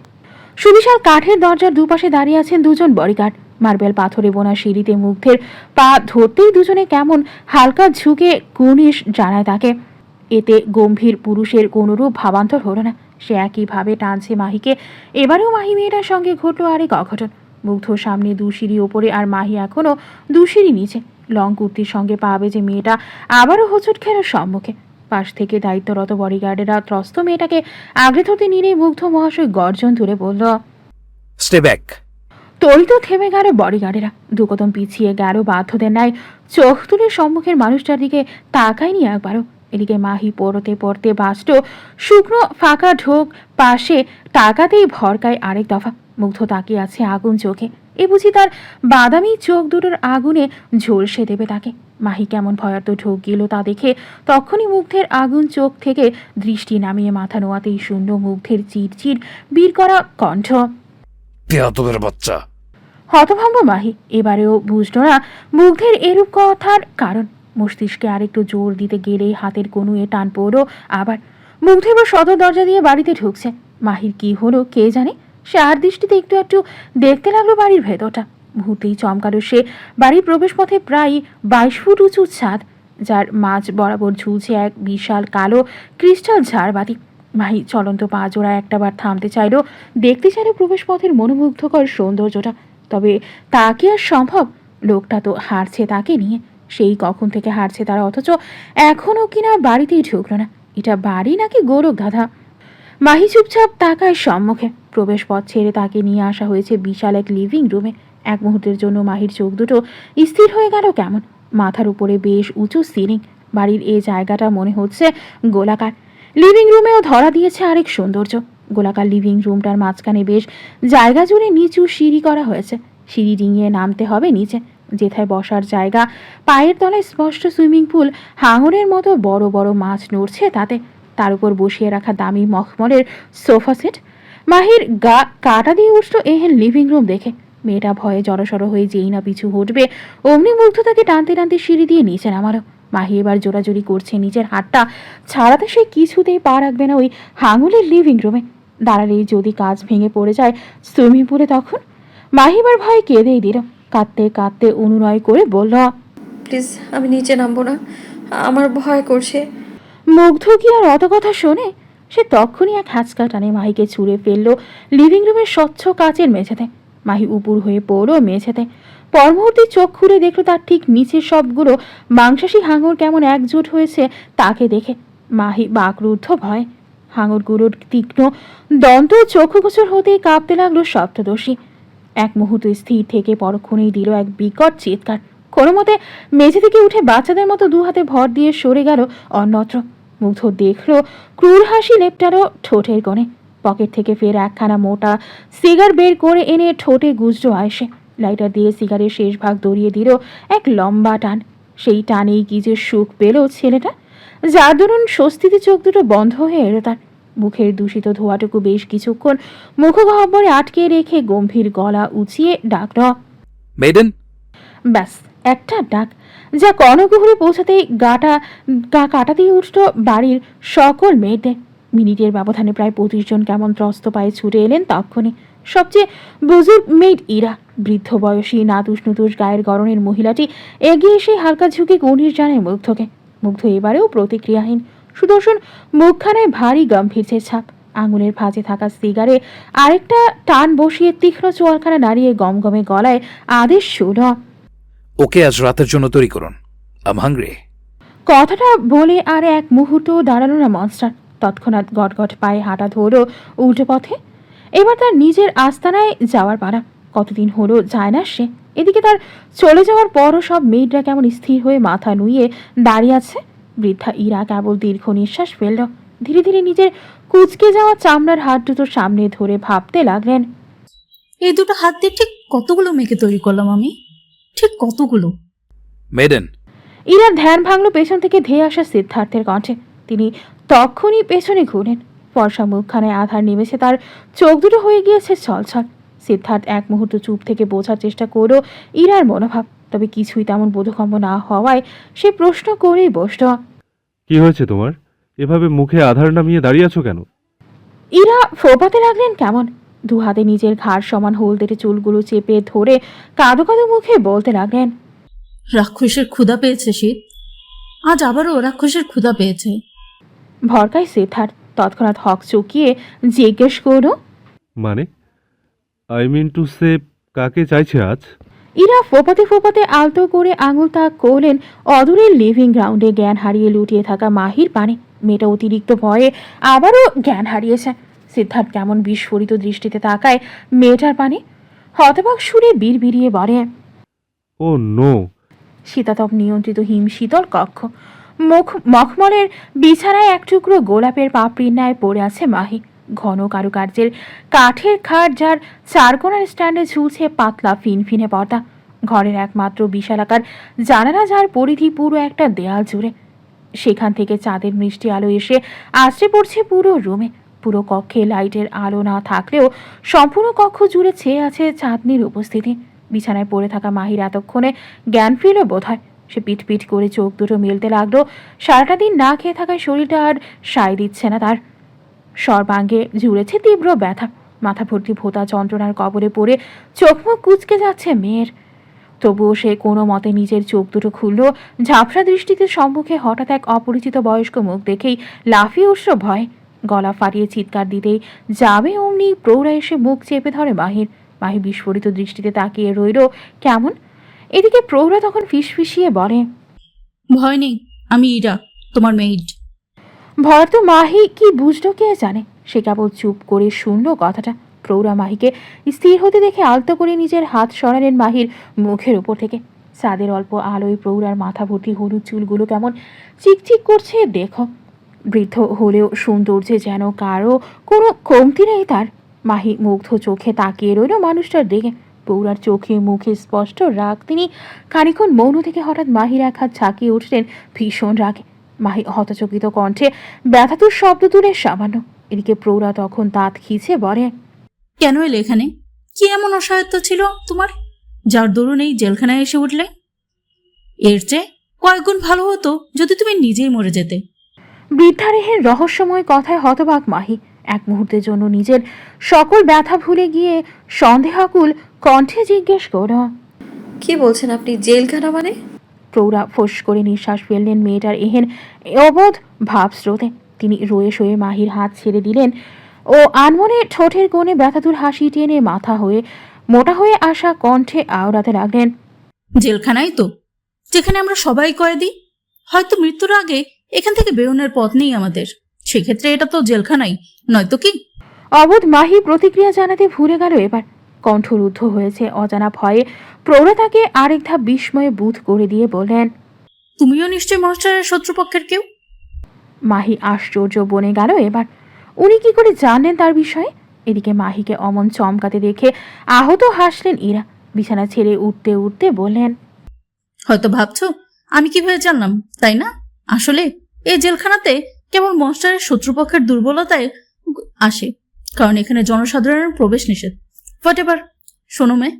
সুবিশাল কাঠের দরজার দুপাশে দাঁড়িয়ে আছেন 2 জন বডিগার্ড। মার্বেল পাথরে বোনা সিঁড়িতে মুগ্ধের পা ধরতেই দুজনে কেমন হালকা ঝুঁকে কুর্নিশ জানায় তাকে। এতে গম্ভীর পুরুষের কোনোরূপ ভাবান্তর হলো না, সে একইভাবে টানছে মাহিকে। এবারেও মাহি মেয়েটার সঙ্গে ঘটল আরেক অঘটন। মুগ্ধ সামনে 2 সিঁড়ি ওপরে আর মাহি এখনো 2 সিঁড়ি নিচে। লং কুর্তির সঙ্গে পা বেজে মেয়েটা আবারও হোঁচট খেল সম্মুখে। পাশ থেকে দায়িত্বরত বডিগার্ডেরা ত্রস্ত মেয়েটাকে আগলে ধরতে নিলেই মুগ্ধ মহাশয় গর্জন তুলে বলল, স্টে ব্যাক। তরিত থেমে গেল বডিগার্ডেরা। 2 কদম পিছিয়ে গেল বাধ্যদের ন্যায়। চোখ তুলে সম্মুখের মানুষটার দিকে তাকায়নি একবারও। এদিকে মাহি পড়তে পড়তে বাঁচত শুকনো ফাঁকা ঢোক পাশে তাকাতেই ভরকায় আরেক দফা। মুগ্ধ তাকিয়ে আছে আগুন চোখে। এ বুঝি তার বাদামি চোখ দুটোর আগুনে ঝলসে দেবে তাকে। মাহি কেমন ভয়ার্ত ঢোক গেল তা দেখে তখনই মুগ্ধের আগুন চোখ থেকে দৃষ্টি নামিয়ে মাথা নোয়াতেই শূন্য মুগ্ধের চিরচির বীর করা কণ্ঠ, বেয়াদবের বাচ্চা। হতভম্ব মাহি এবারেও বুঝল না মুগ্ধের এরূপ কথার কারণ। মস্তিষ্কে আরেকটু জোর দিতে গেলেই হাতের কনুয়ে টান পড়ো আবার। মুগ্ধ এবার সদর দরজা দিয়ে বাড়িতে ঢুকছে। মাহির কি হলো কে জানে। সে আর দৃষ্টিতে একটু একটু দেখতে লাগলো বাড়ির ভেতরটা। মুহূর্তেই চমকালো সে বাড়ির প্রবেশপথে প্রায় 22 ফুট উঁচু ছাদ, যার মাঝ বরাবর ঝুলছে এক বিশাল কালো ক্রিস্টাল ঝাড়বাতি। মাহি চলন্ত পা জোড়া একটাবার থামতে চাইলো, দেখতে চাইলো প্রবেশপথের মনোমুগ্ধকর সৌন্দর্যটা। তবে তা কি আর সম্ভব? লোকটা তো হারছে তাকে নিয়ে, সেই কখন থেকে হারছে তারা, অথচ এখনও কিনা বাড়িতেই ঢুকলো না। এটা বাড়ি নাকি গোরখ ধাঁধা? মাহি চুপচাপ তাকায় সম্মুখে। প্রবেশপথ ছেড়ে তাকে নিয়ে আসা হয়েছে বিশাল এক লিভিং রুমে। এক মুহূর্তের জন্য মাহির চোখ দুটো স্থির হয়ে গেল কেমন। মাথার উপরে বেশ উঁচু সিলিং, বাড়ির এই জায়গাটা মনে হচ্ছে গোলাকার। লিভিং রুমেও ধরা দিয়েছে আরেক সৌন্দর্য। গোলাকার লিভিং রুমটার মাঝখানে বেশ জায়গা জুড়ে নিচু সিঁড়ি করা হয়েছে। সিঁড়ি ডিঙিয়ে নামতে হবে নিচে, যেথায় বসার জায়গা। পায়ের তলায় স্পষ্ট সুইমিং পুল, হাঙরের মতো বড় বড় মাছ নড়ছে তাতে। তার উপর বসিয়ে রাখা দামি মখমলের সোফা সেট। মাহির গা কাটা দিয়ে উঠল এহেন লিভিং রুম দেখে। মেয়েটা ভয়ে জড়সড় হয়ে যেই না পিছু হটবে, অমনি মুগ্ধ তাকে টানতে টানতে সিঁড়ি দিয়ে নিচে নামালো। মাহি এবার জোরাজোরি করছে নিজের হাতটা ছাড়াতে। সে কিছুতেই পা রাখবে না ওই হাঙুলের লিভিং রুমে। দাঁড়ালেই যদি কাজ ভেঙে পড়ে যায় সুইমিং পুলে তখন। মাহি এবার ভয়ে কেঁদেই দিল। কাঁদতে কাঁদতে অনুনয় করে বলল, প্লিজ আমি নিচে নামবো না, আমার ভয় করছে। মুগ্ধ কি আর অত কথা শোনে? সে তখনই এক হ্যাঁচকা টানে মাহিকে ছুঁড়ে ফেললো লিভিং রুমের স্বচ্ছ কাচের মেঝেতে। মাহি উপুর হয়ে পড়লো মেঝেতে। পর মুহূর্তে চোখ খুলে দেখলো তার ঠিক নিচের সবগুলো মাংসাশী হাঙর কেমন একজোট হয়েছে তাকে দেখে। মাহি বাকরুদ্ধ ভয়। হাঙরগুলোর তীক্ষ্ণ দন্ত চক্ষুগোচর হতেই কাঁপতে লাগলো সপ্তদর্শী। এক মুহূর্তে স্থির থেকে পরক্ষণেই দিল এক বিকট চিৎকার। কোনো মতে মেঝে থেকে উঠে বাচ্চাদের মতো দু হাতে ভর দিয়ে সরে গেল অন্যত্র। মুগ্ধ দেখল ক্রূর হাসি লেপটারও ঠোঁটের কোণে। পকেট থেকে ফের একখানা মোটা সিগার বের করে এনে ঠোঁটে গুজল আয়সে। লাইটার দিয়ে সিগারের শেষ ভাগ দড়িয়ে দিল এক লম্বা টান। সেই টানেই কি যে সুখ পেল ছেলেটা, যার দরুন স্বস্তিতে চোখ দুটো বন্ধ হয়ে এলো তার। মুখের দূষিত ধোয়াটুকু বেশ কিছুক্ষণ মুখগহ্বরে আটকে রেখে গম্ভীর গলা উঁচিয়ে ডাকল, মেডেন। ব্যাস একটা ডাক, যা কর্ণকুহরে পৌঁছাতেই গা কাটা দিয়ে উঠল বাড়ির সকল মেয়েদের। মিনিটের ব্যবধানে প্রায় 25 জন কেমন ত্রস্ত পায়ে ছুটে এলেন তক্ষণি। সবচেয়ে বুজুর্গ মেয়েড ইরা, বৃদ্ধ বয়সী নাতুস নুতুস গায়ের গরনের মহিলাটি এগিয়ে এসে হালকা ঝুঁকে গণির জানায় মুগ্ধকে। মুগ্ধ এবারেও প্রতিক্রিয়াহীন। সুদর্শন মুখখানায় ভারী গম্ভীর্যের ছাপ। আঙুলের ভাঁজে থাকা সিগারে আরেকটা টান বসিয়ে তীক্ষ্ণ চোয়ালখানা নাড়িয়ে গমগমে গলায় আদেশ শুল, ওকে আজ রাতের জন্য তৈরি করুন। আম হাংরি। কথাটা বলে আর এক মুহূর্ত দাঁড়ালো না মনস্টার। তৎক্ষণাৎ গটগট পায়ে হাঁটা ধরো উল্টো পথে। এবার তার নিজের আস্তানায় যাওয়ার পালা। কতদিন হলো যায় না সে। এদিকে তার চলে যাওয়ার পরও সব মেয়েরা কেমন স্থির হয়ে মাথা নুইয়ে দাঁড়িয়ে আছে। বৃদ্ধা ইরা কেবল দীর্ঘ নিঃশ্বাস ফেলল। ধীরে ধীরে নিজের কুচকে যাওয়া চামড়ার হাত দুটো সামনে ধরে ভাবতে লাগলেন, এই দুটো হাত দিয়ে ঠিক কতগুলো মেয়েকে তৈরি করলাম আমি? ঠিক কতগুলো? মেডেন। ইরার ধ্যান ভাঙলো পেছন থেকে ধেয়ে আসা সিদ্ধার্থের কণ্ঠে। তিনি তখনই পেছনে ঘুরেন। ফর্সা মুখখানায় আধার নেমেছে, তার চোখ দুটো হয়ে গিয়েছে ছলছল। সিদ্ধার্থ এক মুহূর্ত চুপ থেকে বোঝার চেষ্টা করলো ইরার মনোভাব, তবে কিছুই তেমন বোধগম্য না হওয়ায় সে প্রশ্ন করেই বসল, কি হয়েছে তোমার? এভাবে মুখে আধার নামিয়ে দাঁড়িয়ে আছো কেন? ইরা ফোপাতে লাগলেন কেমন। দু হাতে নিজের ঘাড় সমান হলদেটে চুলগুলো চেপে ধরে কাঁদো কাঁদো মুখে বলতে লাগলেন, রাক্ষসের ক্ষুধা পেয়েছে শীত, আজ আবারও রাক্ষসের ক্ষুধা পেয়েছে। ভরকায় সিদ্ধার্থ তৎক্ষণাৎ হক চুকিয়ে জিজ্ঞেস করল, মানে আই মিন টু সে, কাকে চাইছে আজ? ইরা ফোপাতে ফোপাতে আলতো করে আঙুল তাক করলেন অদূরের লিভিং গ্রাউন্ডে জ্ঞান হারিয়ে লুটিয়ে থাকা মাহির পানে। মেয়েটা অতিরিক্ত ভয়ে আবারও জ্ঞান হারিয়েছে। সিদ্ধার্থ কেমন বিস্ফোরিত দৃষ্টিতে তাকায় মেয়েটার পানে। হতবাক সুরে বিড়বিড়িয়ে বলে, ও নো। শীতাতপ নিয়ন্ত্রিত হিম শীতল কক্ষ। মখমলের বিছানায় এক টুকরো গোলাপের পাপড়ির ন্যায় পড়ে আছে মাহি। ঘন কারুকার্যের কাঠের খাট, যার চারকোনার স্ট্যান্ডে ঝুলছে পাতলা ফিনফিনে পর্দা। ঘরের একমাত্র বিশালাকার জানালা, যার পরিধি পুরো একটা দেয়াল জুড়ে। সেখান থেকে চাঁদের মিষ্টি আলো এসে আছড়ে পড়ছে পুরো রুমে। পুরো কক্ষে লাইটের আলো না থাকলেও সম্পূর্ণ কক্ষ জুড়ে ছেয়ে আছে চাঁদনির উপস্থিতি। বিছানায় পড়ে থাকা মাহির এতক্ষণে জ্ঞান ফিরল বোধ হয়। সে পিট পিট করে চোখ দুটো মেলতে লাগলো। সারাটা দিন না খেয়ে থাকায় শরীরটা আর সায় দিচ্ছে না তার। সর্বাঙ্গে জুড়েছে তীব্র ব্যথা। মাথা ভর্তি ভোঁতা যন্ত্রণার কবলে পড়ে চোখ মুখ কুঁচকে যাচ্ছে মেয়ের। তবুও সে কোনো মতে নিজের চোখ দুটো খুলল। ঝাপসা দৃষ্টিতে সম্মুখে হঠাৎ এক অপরিচিত বয়স্ক মুখ দেখেই লাফিয়ে উঠল ভয়। গলা ফাটিয়ে চিৎকার দিতেই যাবে অমনি প্রৌঢ়া এসে মুখ চেপে ধরে মাহির। মাহি বিস্ফোরিত দৃষ্টিতে তাকিয়ে রইল কেমন। এদিকে প্রৌঢ়া তখন ফিসফিসিয়ে বলে, ভয় নেই, আমি ইরা, তোমার মেইড। ভয় তো মাহি কি বুঝলো কে জানে। সে কেবল চুপ করে শুনল কথাটা। প্রৌঢ়া মাহিকে স্থির হতে দেখে আলতো করে নিজের হাত সরালেন মাহির মুখের উপর থেকে। চাঁদের অল্প আলোয় প্রৌঢ়ার মাথা ভর্তি হলুদ চুলগুলো কেমন চিকচিক করছে দেখো। বৃদ্ধ হলেও সৌন্দর্যে যেন কারো কোনো কমতি নেই তার। মাহি মুগ্ধ চোখে তাকিয়ে রইল মানুষটার দিকে। প্রৌঢ়ার চোখে মুখে স্পষ্ট রাগ। তিনি খানিক্ষণ মৌন থেকে হঠাৎ মাহির এক হাত ঝাঁকিয়ে উঠলেন ভীষণ রাগে। মাহি হতচকিত কণ্ঠে ব্যথাতুর শব্দ তুলে সামান্য। এদিকে প্রৌঢ়া তখন দাঁত খিঁচে বলে, কেন এলে এখানে? কি এমন অসহায়ত্ব ছিল তোমার, যার দরুন এই জেলখানায় এসে উঠলে? এর চেয়ে কয়েক গুণ ভালো হতো যদি তুমি নিজেই মরে যেতে। বৃদ্ধারেহের রহস্যময় কথায় হতবাক মাহি। এক মুহূর্তের জন্য নিজের সকল ব্যথা ভুলে গিয়ে সন্দেহাকুল কণ্ঠে জিজ্ঞেস করল, কি বলছেন আপনি? জেলখানা মানে? প্রৌঢ়া ফোঁস করে নিঃশ্বাস ফেললেন মেয়েটার এহেন অবোধ ভাবস্রোতে। তিনি রয়ে শয়ে মাহির হাত ছেড়ে দিলেন ও আনমনে ঠোঁটের কোণে ব্যথাতুর হাসি টেনে মাথা হয়ে মোটা হয়ে আসা কণ্ঠে আওড়াতে লাগলেন, জেলখানাই তো, যেখানে আমরা সবাই কয়েদি। হয়তো মৃত্যুর আগে এখান থেকে বেরোনোর পথ নেই আমাদের। সেক্ষেত্রে এটা তো জেলখানাই, নয়তো কি? অবোধ মাহি প্রতিক্রিয়া জানাতে ভুলে গেল এবার। কণ্ঠরুদ্ধ হয়েছে অজানা ভয়ে। প্রৌঢ়া তাকে আরেক ধাপ বিস্ময়ে বুধ করে দিয়ে বললেন, তুমিও নিশ্চয় মাস্টারের শত্রুপক্ষের কেউ। মাহি আশ্চর্য বনে গেল এবার। উনি কি করে জানলেন তার বিষয়ে? এদিকে মাহিকে অমন চমকাতে দেখে আহত হাসলেন ইরা। বিছানা ছেড়ে উঠতে উঠতে বললেন, হয়তো ভাবছো আমি কিভাবে জানলাম, তাই না? আসলে এই জেলখানাতে কেবল মাস্টারের শত্রুপক্ষের দুর্বলতায় আসে, কারণ এখানে জনসাধারণের প্রবেশ নিষেধ। What ever. শোনো মেয়ে,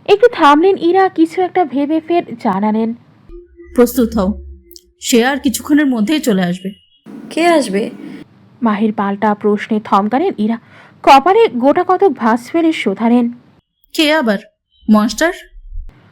একটু থামলেন ইরা, কিছু একটা ভেবে ফের জানালেন, প্রস্তুত হও, সে আর কিছুক্ষণের মধ্যেই চলে আসবে। কে আসবে? মাহির পাল্টা প্রশ্নে থমকালেন ইরা। কপালে গোটা কতক ভাঁজ ফেলে শোধালেন, কে আবার? মাস্টার?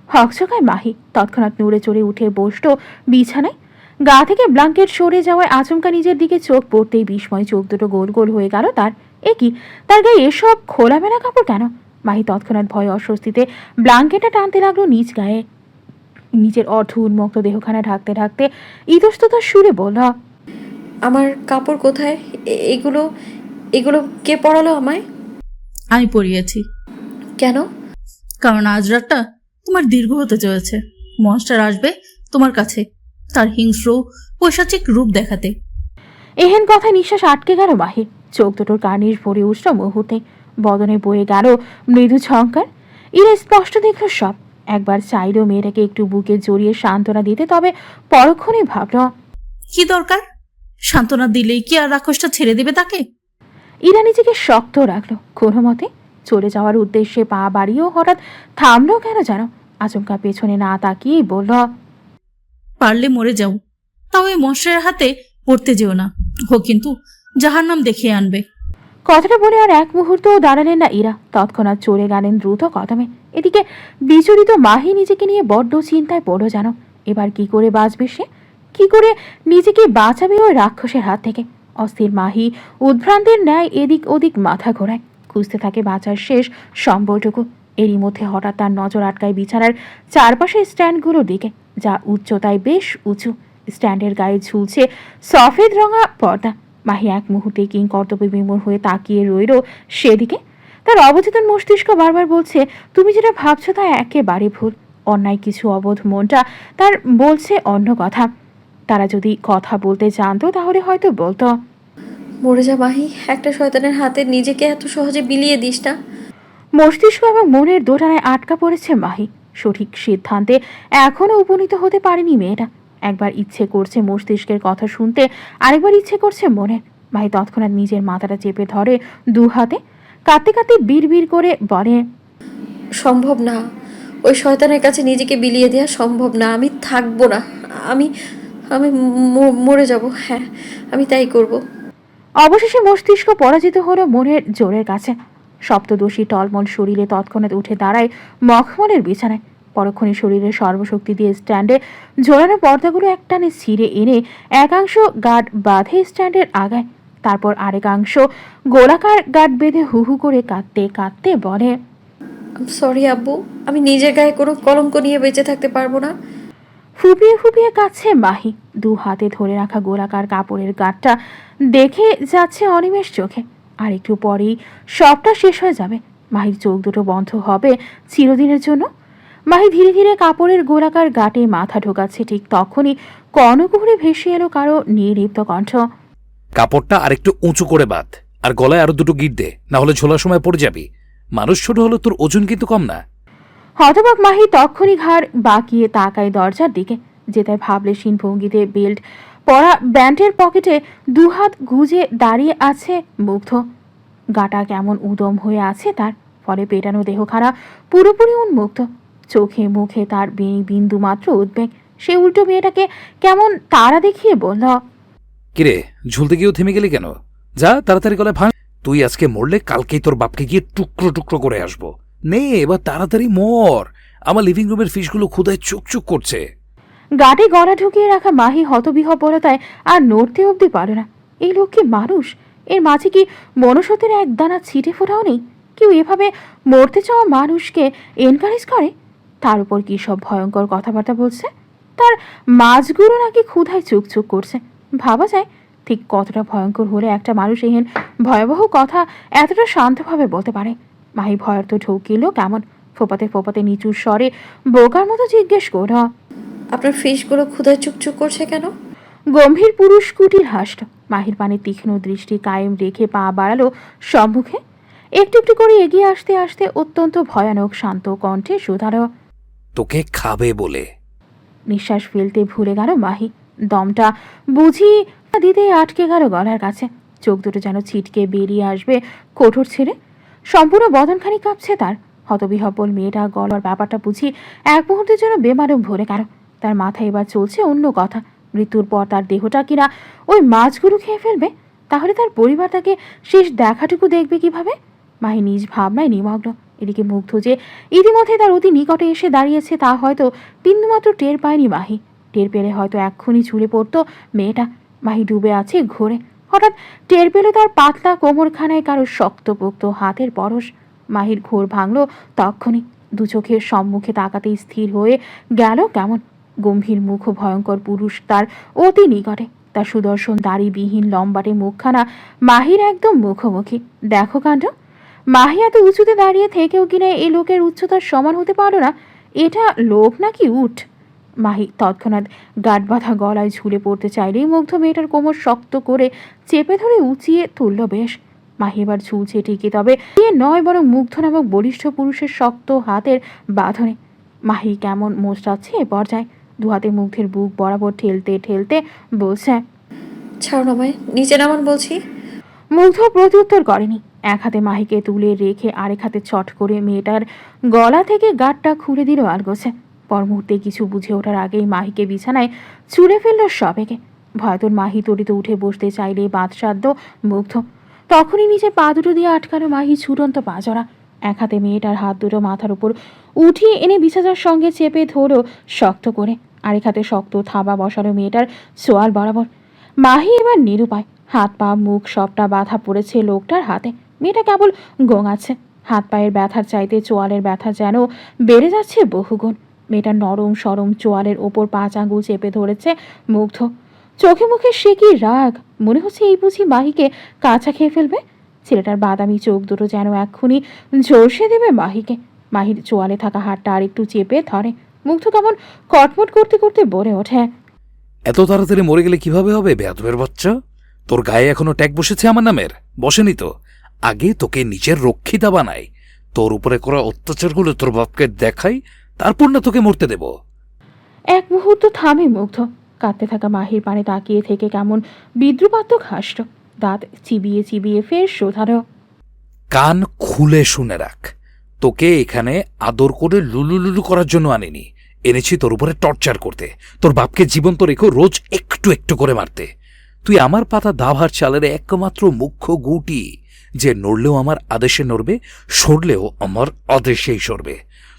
হকচকায় মাহি তৎক্ষণাৎ নড়ে চড়ে উঠে বসল বিছানায়। গা থেকে ব্ল্যাঙ্কেট সরে যাওয়ায় আচমকা নিজের দিকে চোখ পড়তেই বিস্ময় চোখ দুটো গোল গোল হয়ে গেল তার। এ কি, তার গায়ে এসব খোলামেলা কাপড় কেন? মাহি তৎক্ষণাৎ ভয় অস্বস্তিতে ব্ল্যাঙ্কেটটা টানতে লাগলো নিজ গায়ে। নিজের অর্ধ উন্মুক্ত দেহখানা ঢাকতে ঢাকতে ইতস্ততার সুরে বলল, আমার কাপড় কোথায়? এগুলো এগুলো কে পরালো আমায়? আমি পড়িয়েছি। কেন? কারণ আজ রাতটা তোমার দীর্ঘ হতে চলেছে। মাস্টার আসবে তোমার কাছে তার হিংস্র পৈশাচিক রূপ দেখাতে। এহেন কথায় নিঃশ্বাস আটকে গেল মাহির। চোখ দুটোর কার্নিশ ভরে উঠল মুহূর্তে। বদনে বয়ে গেল মৃদু ঝঙ্কার। ইরা স্পষ্ট দেখল সব। একবার চাইল মেয়েটাকে একটু বুকে জড়িয়ে সান্ত্বনা দিতে, তবে পরক্ষণে ভাবল, কি দরকার? সান্ত্বনা দিলেই কি আর রাক্ষসটা ছেড়ে দেবে তাকে? ইরা নিজেকে শক্ত রাখলো কোনো মতে। চলে যাওয়ার উদ্দেশ্যে পা বাড়িয়েও হঠাৎ থামলো কেন যেন। আচমকা পেছনে না তাকিয়েই বলল, পারলে মরে যাও, তাও এই মশারের হাতে পড়তে যেও না। ও কিন্তু জাহান্নাম দেখিয়ে আনবে। কথাটা বলে আর এক মুহূর্তও দাঁড়ালেন না ইরা। তৎক্ষণাৎ চলে গেলেন দ্রুত কদমে। এদিকে বিচলিত মাহি নিজেকে নিয়ে বড্ড চিন্তায় পড়ল যেন। এবার কি করে বাঁচবে সে? কি করে নিজেকে বাঁচাবে ওই রাক্ষসের হাত থেকে? অস্থির মাহি উদ্ভ্রান্তের ন্যায় এদিক ওদিক মাথা ঘোরায়, খুঁজতে থাকে বাঁচার শেষ সম্বলটুকু। এরই মধ্যে হঠাৎ তার নজর আটকায় বিছানার চারপাশের স্ট্যান্ডগুলোর দিকে, যা উচ্চতায় বেশ উঁচু। স্ট্যান্ডের গায়ে ঝুলছে সফেদ রঙা পর্দা। মাহি এক মুহূর্তে কিং কর্তব্যে বিমূঢ় হয়ে তাকিয়ে রইল সেদিকে। তার অবচেতন মস্তিষ্ক বারবার বলছে, তুমি যেটা ভাবছো তা একেবারে ভুল। অন্যায় কিছু অবোধ মনটা তার বলছে অন্য কথা। তারা যদি কথা বলতে জানতো তাহলে হয়তো বলতো, মরে যা মাহি, একটা শয়তানের হাতে নিজেকে এত সহজে বিলিয়ে দিস না। মস্তিষ্ক এবং মনের দোটানায় আটকা পড়েছে মাহি। সঠিক সিদ্ধান্তে এখনো উপনীত হতে পারেনি মেয়েটা। একবার ইচ্ছে করছে মস্তিষ্কের কথা শুনতে, আরেকবার ইচ্ছে করছে মনের। মাহি তৎক্ষণাৎ নিজের মাথাটা চেপে ধরে দু হাতে। কাঁদতে কাঁদতে বিড় করে বলে, সম্ভব না। ওই শয়তানের কাছে নিজেকে বিলিয়ে দেওয়া সম্ভব না। আমি থাকবো না। আমি আমি মরে যাব। হ্যাঁ, আমি তাই করব। অবশেষে মস্তিষ্ক পরাজিত হলো মনের জোরের কাছে। সপ্তদোষী টলমল শরীরে তৎক্ষণাৎ উঠে দাঁড়ায় মখমলের বিছানায়। পরক্ষণে শরীরের সর্বশক্তি দিয়ে স্ট্যান্ডে ঝোলানো পর্দাগুলো একটানে ছিঁড়ে এনে একাংশ গার্ড বাঁধে স্ট্যান্ডের আগায়, তারপর আরেকাংশ গোলাকার গার্ড বেঁধে হু হু করে কাঁদতে কাঁদতে বলে, সরি আব্বু, আমি নিজের গায়ে কোনো কলঙ্ক নিয়ে বেঁচে থাকতে পারবো না। ফুপিয়ে ফুপিয়ে কাঁদছে মাহি। দু হাতে ধরে রাখা গোলাকার কাপড়ের গাঁটটা দেখে যাচ্ছে অনিমেষ চোখে। আর একটু পরেই সবটা শেষ হয়ে যাবে। মাহির চোখ দুটো বন্ধ হবে চিরদিনের জন্য। মাহি ধীরে ধীরে কাপড়ের গোলাকার গাঁটে মাথা ঢোকাচ্ছে, ঠিক তখনই কনকুহরে ভেসে এলো কারো নির্লিপ্ত কণ্ঠ। কাপড়টা আরেকটু উঁচু করে বাঁধ, আর গলায় আরো দুটো গিট দে, না হলে ঝোলার সময় পড়ে যাবি। মানুষ ছোট হলো, তোর ওজন কিন্তু কম না। হতবাক মাহি তক্ষুনি ঘাড় বাঁকিয়ে তাকায় দরজার দিকে। যেটায় ভাবলেশীন ভঙ্গিতে বেল্ট পরা ব্যান্ডের পকেটে দুহাত গুজে দাঁড়িয়ে আছে মুগ্ধ। গাটা কেমন উদম হয়ে আছে তার, ফলে পেটানো দেহখানা পুরোপুরি উন্মুক্ত। চোখে মুখে তার বিন্দু মাত্র উদ্বেগ। সে উল্টো মেয়েটাকে কেমন তাড়া দেখিয়ে বলল, কিরে, ঝুলতে গিয়েও থেমে গেলি কেন? যা তাড়াতাড়ি গলায় ভাঙ। তুই আজকে মরলে কালকেই তোর বাপকে গিয়ে টুকরো টুকরো করে আসবো। নে এবার তাড়াতাড়ি মর, আমার লিভিং রুমের ফিশগুলো ক্ষুধায় চুকচুক করছে। গাটে গলা ঢুকিয়ে রাখা মাহি হতবিহ্বলতায় আর নড়তে অবধি পারে না। এই লোক কি মানুষ? এর মাঝে কি মনুষ্যত্বের এক দানা ছিটে ফোটাও নেই? কেউ এভাবে মরতে চাওয়া মানুষকে এনকারেজ করে? তার উপর কি সব ভয়ঙ্কর কথাবার্তা বলছে। তার মাছগুলো নাকি ক্ষুধায় চুকচুক করছে। ভাবা যায় ঠিক কতটা ভয়ঙ্কর হলে একটা মানুষ এহেন ভয়াবহ কথা এতটা শান্তভাবে বলতে পারে। মাহি ভয়ের তো ঢুকিল কেমন। ফোপাতে ফোপাতে নিচু স্বরে বোকার মতো জিজ্ঞেস করল, আপনার ফিশগুলো ক্ষুধায় চুকচুক করছে কেন? গম্ভীর পুরুষ কুটির হাসল। মাহির পানে তীক্ষ্ণ দৃষ্টি কায়েম রেখে পা বাড়ালো সম্মুখে। একটু একটু করে এগিয়ে আসতে আসতে অত্যন্ত ভয়ানক শান্ত কণ্ঠে শুধালো, তোকে খাবে বলে। নিঃশ্বাস ফেলতে ভুলে গেল মাহি। দমটা বুঝি দিতে আটকে গেল গলার কাছে। চোখ দুটো যেন ছিটকে বেরিয়ে আসবে কঠোর ছেড়ে। সম্পূর্ণ বদনখানি কাঁপছে তার। হতবিহ্বল মেয়েটা গলার ব্যাপারটা বুঝি এক মুহূর্তের জন্য বেমালুম ভরে গেল। তার মাথায় এবার চলছে অন্য কথা। মৃত্যুর পর তার দেহটা কিনা ওই মাছগুলো খেয়ে ফেলবে, তাহলে তার পরিবার তাকে শেষ দেখাটুকু দেখবে কিভাবে? মাহি নিজ ভাবনায় নিমগ্ন। এদিকে মুগ্ধ যে ইতিমধ্যে তার অতি নিকটে এসে দাঁড়িয়েছে তা হয়তো বিন্দুমাত্র টের পায়নি মাহি। টের পেলে হয়তো এক্ষুনি ঝুলে পড়তো মেয়েটা। মাহি ডুবে আছে ঘোরে। হঠাৎ টের পেল তার পাতলা কোমরখানায় কারো শক্তপোক্ত হাতের পরশ। মাহির ঘোর ভাঙল তক্ষণি। দু চোখের সম্মুখে তাকাতেই স্থির হয়ে গেল কেমন। গম্ভীর মুখ ভয়ঙ্কর পুরুষ তার অতি নিকটে। তার সুদর্শন দাড়িবিহীন লম্বাটে মুখখানা মাহির একদম মুখোমুখি। দেখো কাণ্ড! মাহি এত উঁচুতে দাঁড়িয়ে থেকেও কিনা এই লোকের উচ্চতার সমান হতে পারল না। এটা লোক নাকি উঠ? মাহি তৎক্ষণাৎ গাঁট বাঁধা গলায় ঝুলে পড়তে চাইলেই মুগ্ধ মেয়েটার কোমর শক্ত করে চেপে ধরে উঁচিয়ে তুলল বেশ। মাহি এবার ঝুলছে ঠিকই, তবে এ নয় বরং মুগ্ধ নামক বলিষ্ঠ পুরুষের শক্ত হাতের বাঁধনে। মাহি কেমন মোচড়াচ্ছে এ পর্যায়ে। দুহাতে মুগ্ধের বুক বরাবর ঠেলতে ঠেলতে বলছে, ছাড়ুন আমায়, নিচে নামান বলছি। মুগ্ধ প্রত্যুত্তর করেনি। এক হাতে মাহিকে তুলে রেখে আরেক হাতে চট করে মেয়েটার গলা থেকে গাঁটটা খুলে দিল আলগোছে। পর মুহূর্তে কিছু বুঝে ওঠার আগেই মাহিকে বিছানায় ছুঁড়ে ফেলল সবেগে। ভয়াতুর মাহি তড়িতে উঠে বসতে চাইলে বাদসাধ্য মুগ্ধ। তখনই নিজের পা দুটো দিয়ে আটকালো মাহি ছুটন্ত পাজরা। এক হাতে মেয়েটার হাত দুটো মাথার উপর উঠিয়ে এনে বিছানার সঙ্গে চেপে ধরো শক্ত করে। আরেক হাতে শক্ত থাবা বসালো মেয়েটার সোয়াল বরাবর। মাহি এবার নিরুপায়। হাত পা মুখ সবটা বাধা পড়েছে লোকটার হাতে। মেয়েটা কেবল গোঙাচ্ছে। হাত পায়ের ব্যথার চাইতে চোয়ালের ব্যথা যেন বেড়ে যাচ্ছে বহুগুণ। মেয়েটার নরম সরম চোয়ালের ওপর 5 আঙুল চেপে ধরেছে মুগ্ধ। চোখে মুখে সে কি রাগ! মনে হচ্ছে এই বুঝি মাহিকে কাছা খেয়ে ফেলবে। ছেলেটার বাদামি চোখ দুটো যেন এক্ষুনি ঝলসে দেবে মাহিকে। মাহির চোয়ালে থাকা হাতটা আর একটু চেপে ধরে। মুগ্ধ কেমন কটমট করতে করতে বলে ওঠে, এত তাড়াতাড়ি মরে গেলে কিভাবে হবে বেয়াদবের বাচ্চা? তোর গায়ে এখনো ট্যাগ বসেছে আমার নামের? বসেনি তো? আগে তোকে নিজের রক্ষিতা বানাই, তোর উপরে করা অত্যাচারগুলো তোর বাপকে দেখাই, তারপর না তোকে মরতে দেব। এক মুহূর্ত থামে মুগ্ধ। কাঁদতে থাকা মাহির পানে তাকিয়ে থেকে কেমন বিদ্রুপাত্মক হাসল। দাঁত চিবিয়ে চিবিয়ে ফের শোধালো, কান খুলে শুনে রাখ, তোকে এখানে আদর করে লুলু লুলু করার জন্য আনিনি, এনেছি তোর উপরে টর্চার করতে, তোর বাপকে জীবন্ত রেখেও রোজ একটু একটু করে মারতে। তুই আমার পাতা দাভার চালের একমাত্র মুখ্য গুটি, যে নড়লেও আমার আদেশে নড়বে, সরলেও আমার আদেশেই সরবে।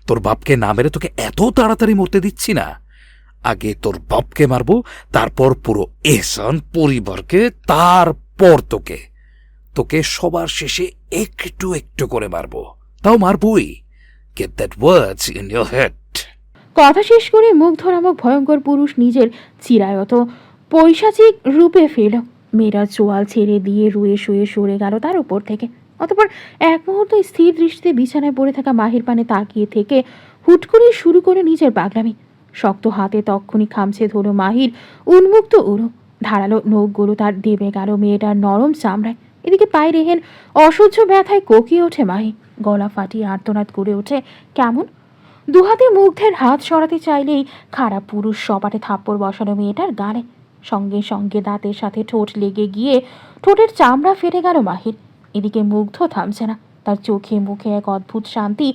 তোর বাপকে না মেরে তোকে এত তাড়াতাড়ি মরতে দিচ্ছি না। আগে তোর বাপকে মারবো, তারপর পুরো এহসান পরিবারকে, তারপর তোকে তোকে সবার শেষে একটু একটু করে মারবো, তাও মারবই। Get that words in your head. কথা শেষ করে মুগ্ধ নামক ভয়ঙ্কর পুরুষ নিজের চিরায়ত পৈশাচিক রূপে ফেল। মেয়েরা চোয়াল ছেড়ে দিয়ে রুয়ে শুয়ে সরে গেল তার উপর থেকে। অতঃপর এক মুহূর্ত স্থির দৃষ্টিতে বিছানায় পড়ে থাকা মাহির পানে তাকিয়ে থেকে হুট করে শুরু করে নিজের পাগলামি। শক্ত হাতে তক্ষুনি খামছে ধরো মাহির উন্মুক্ত উরু, ধারালো নখগুলো তার দেবে গেল মেয়েটার নরম চামড়ায়। এদিকে পায়ে রেহেন অসহ্য ব্যথায় কোকিয়ে ওঠে মাহি, গলা ফাটিয়ে আর্তনাদ করে ওঠে কেমন। দুহাতে মুগ্ধের হাত সরাতে চাইলেই খারাপ পুরুষ সপাটে থাপ্পড় বসানো মেয়েটার গালে। সঙ্গে সঙ্গে দাঁতের সাথে ঠোঁট লেগে গিয়ে ঠোঁটের চামড়া ফেটে গেল মাহির। এদিকে মুগ্ধ থামছে না, তার চোখে মুখে এক অদ্ভুত শান্তি।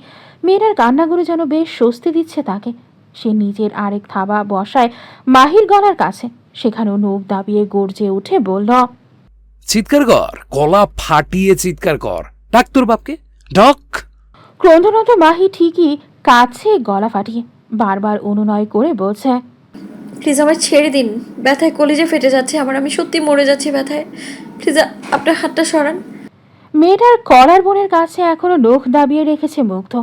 মেয়েটার কান্নাগুলো যেন বেশ স্বস্তি দিচ্ছে তাকে। সে নিজের আরেক থাবা বসায় মাহির গলার কাছে, সেখানেও নখ দাবিয়ে গর্জে উঠে বলল, চিৎকার কর, গলা ফাটিয়ে চিৎকার কর, ডাক তোর বাপকে, ডাক। ক্রন্দনত মাহি ঠিকই কাছে গলা ফাটিয়ে বারবার অনুনয় করে বলছে, প্লিজ আমায় ছেড়ে দিন, ব্যথায় কলিজে ফেটে যাচ্ছে আমার, আমি সত্যি মরে যাচ্ছি ব্যথায়, প্লিজ আপনার হাতটা সরান। মেয়েটার কলার বোনের কাছে এখনো নখ দাবিয়ে রেখেছে মুগ্ধ,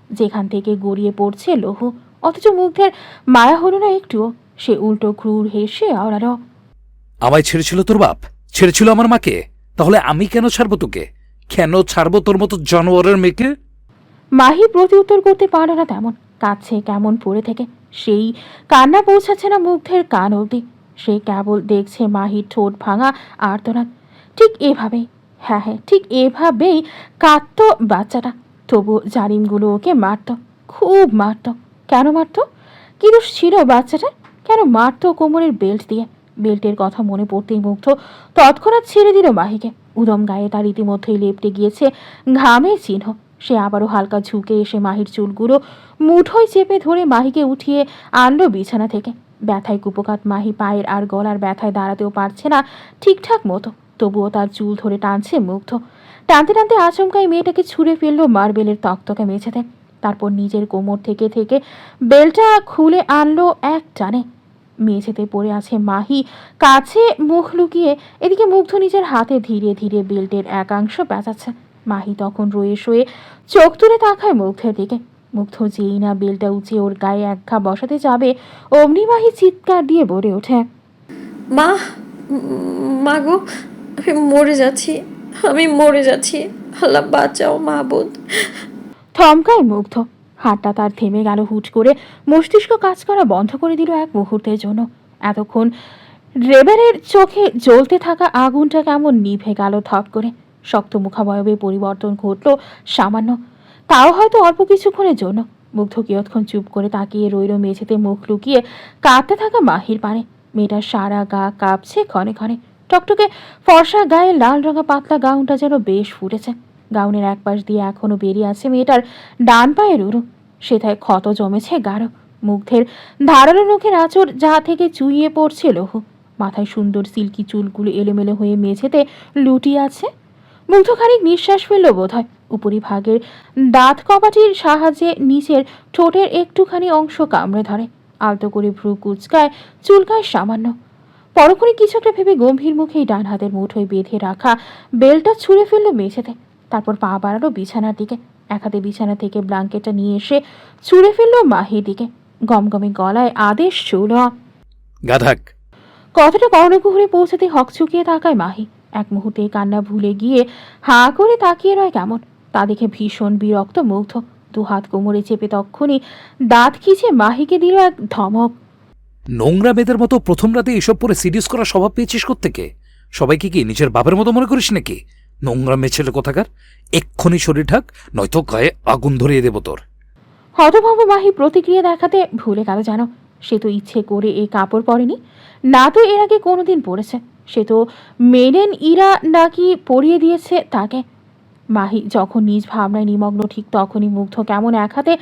যেখান থেকে গড়িয়ে পড়ছে লহু। অথচ মুগ্ধের মায়া হলো না একটুও। সে উল্টো ক্রূর হেসে আওড়ালো, আমায় ছেড়েছিল তোর বাপ, ছেড়েছিল আমার মাকে, তাহলে আমি কেন ছাড়বো তোকে? কেন ছাড়বো তোর মতো জানোয়ারের মেয়েকে? মাহি প্রতি উত্তর করতে পারল না তেমন, কাছে কেমন পড়ে থেকে। সেই কান্না পৌঁছাচ্ছে না মুগ্ধের কান অবধি। সে কেবল দেখছে মাহির ঠোঁট ভাঙা আর্তনাদ। ঠিক এভাবেই, হ্যাঁ হ্যাঁ ঠিক এভাবেই কাঁদত বাচ্চাটা। তবু জারিমগুলো ওকে মারত, খুব মারত। কেন মারত? কি দোষ ছিল বাচ্চাটা? কেন মারত কোমরের বেল্ট দিয়ে? বেল্টের কথা মনে পড়তেই মুগ্ধ তৎক্ষণাৎ ছেড়ে দিল মাহিকে। উদম গায়ে তার ইতিমধ্যেই লেপটে গিয়েছে ঘামের চিহ্ন। সে আবারও হালকা ঝুঁকে এসে মাহির চুলগুলো মুঠোয় চেপে ধরে মাহিকে উঠিয়ে আনলো বিছানা থেকে। ব্যথায় কুপকাত মাহি পায়ের আর গলার ব্যথায় দাঁড়াতেও পারছে না ঠিকঠাক মতো, তবুও তার চুল ধরে টানছে মুগ্ধ। টানতে টানতে আচমকাই মেয়েটাকে ছুঁড়ে ফেললো মার্বেলের তক্তকে মেঝেতে। তারপর নিজের কোমর থেকে থেকে বেলটা খুলে আনলো এক টানে। মেঝেতে পড়ে আছে মাহি, কাছে মুখ লুকিয়ে। এদিকে মুগ্ধ নিজের হাতে ধীরে ধীরে বেল্টের একাংশ পেঁচাচ্ছে। মাহি তখন রয়ে শোয়ে চোখ তুলে তাকায় মুগ্ধের দিকে। মুগ্ধ যেই না বেলটা উঁচিয়ে ওর গায়ে এক ঘা বসাতে যাবে, অমনি মাহি চিৎকার দিয়ে বলে ওঠে, মা, মা গো, আমি মরে যাচ্ছি, আমি মরে যাচ্ছি, আল্লাহ বাঁচাও মাবুদ। থমকায় মুগ্ধ। হাতটা তার থেমে গেল হুট করে। মস্তিষ্ক কাজ করা বন্ধ করে দিল এক মুহূর্তের জন্য। এতক্ষণ রেবেরের চোখে জ্বলতে থাকা আগুনটা কেমন নিভে গেল ধপ করে। শক্ত মুখাবয়বে পরিবর্তন ঘটল সামান্য, তাও হয়তো অল্প কিছুক্ষণের জন্য। মুগ্ধ কিয়ৎক্ষণ চুপ করে তাকিয়ে রইল মেঝেতে মুখ লুকিয়ে কাঁদতে থাকা মাহির পানে। মেয়েটার সারা গা কাঁপছে ক্ষণে ক্ষণে। টকটকে ফর্সা গায়ে লাল রঙা পাতলা গাউনটা যেন বেশ ফুটেছে। গাউনের এক পাশ দিয়ে এখনো বেরিয়ে আছে মেয়েটার ডান পায়ের উরু, সেথায় ক্ষত জমেছে গাঢ়। মুগ্ধের ধারালো নখের আঁচড় যা থেকে চুইয়ে পড়ছে লৌহ। মাথায় সুন্দর সিল্কি চুলগুলো এলোমেলো হয়ে মেঝেতে লুটিয়ে আছে। মুগ্ধ খানিক নিঃশ্বাস ফেলল বোধ হয়। উপরিভাগের দাঁত কপাটির সাহায্যে নিচের ঠোঁটের একটুখানি অংশ কামড়ে ধরে। আলতো করে ভ্রু কুচকায়, চুলকায় সামান্য। পরক্ষণে কিছু একটা ভেবে গম্ভীর মুখেই ডান হাতের মুঠোয় বেঁধে রাখা বেলটা ছুঁড়ে ফেলল মেঝেতে। তারপর পা বাড়ালো বিছানার দিকে। এক হাতে বিছানা থেকে ব্ল্যাঙ্কেটটা নিয়ে এসে ছুঁড়ে ফেলল মাহির দিকে। গমগমে গলায় আদেশ ছুড়ল, গাধাক। কথাটা কর্ণকুহরে পৌঁছাতে হকচুকিয়ে তাকায় মাহি। এক মুহূর্তে কান্না ভুলে গিয়ে হাঁ করে তাকিয়ে রয় কেমন। তা দেখে ভীষণ বিরক্ত মুগ্ধ। দুহাত কোমরে চেপে তক্ষুনি দাঁত খিচে মাহিকে দিল এক ধমক। নোংরা মেয়েদের মতো প্রথম রাতে এসব পরে সিরিয়াস করা স্বভাব পেয়েছিস কোত্থেকে? সবাইকে কি নিজের বাপের মতো মনে করিস নাকি? নোংরা মেয়ে ছেলে কোথাকার, এক্ষুনি শরীর ঢাক, নয়তো গায়ে আগুন ধরিয়ে দেব তোর। হতভম্ব মাহি প্রতিক্রিয়া দেখাতে ভুলে গেল যেন। সে তো ইচ্ছে করে এই কাপড় পরেনি, না তো এর আগে কোনোদিন পরেছে। সে তো মেডেন ইরা নাকি পরিয়ে দিয়েছে তাকে। মাহি যখন নিজ ভাবনায় নিমগ্ন ঠিক তখনই মুগ্ধ কেমন এক হাতে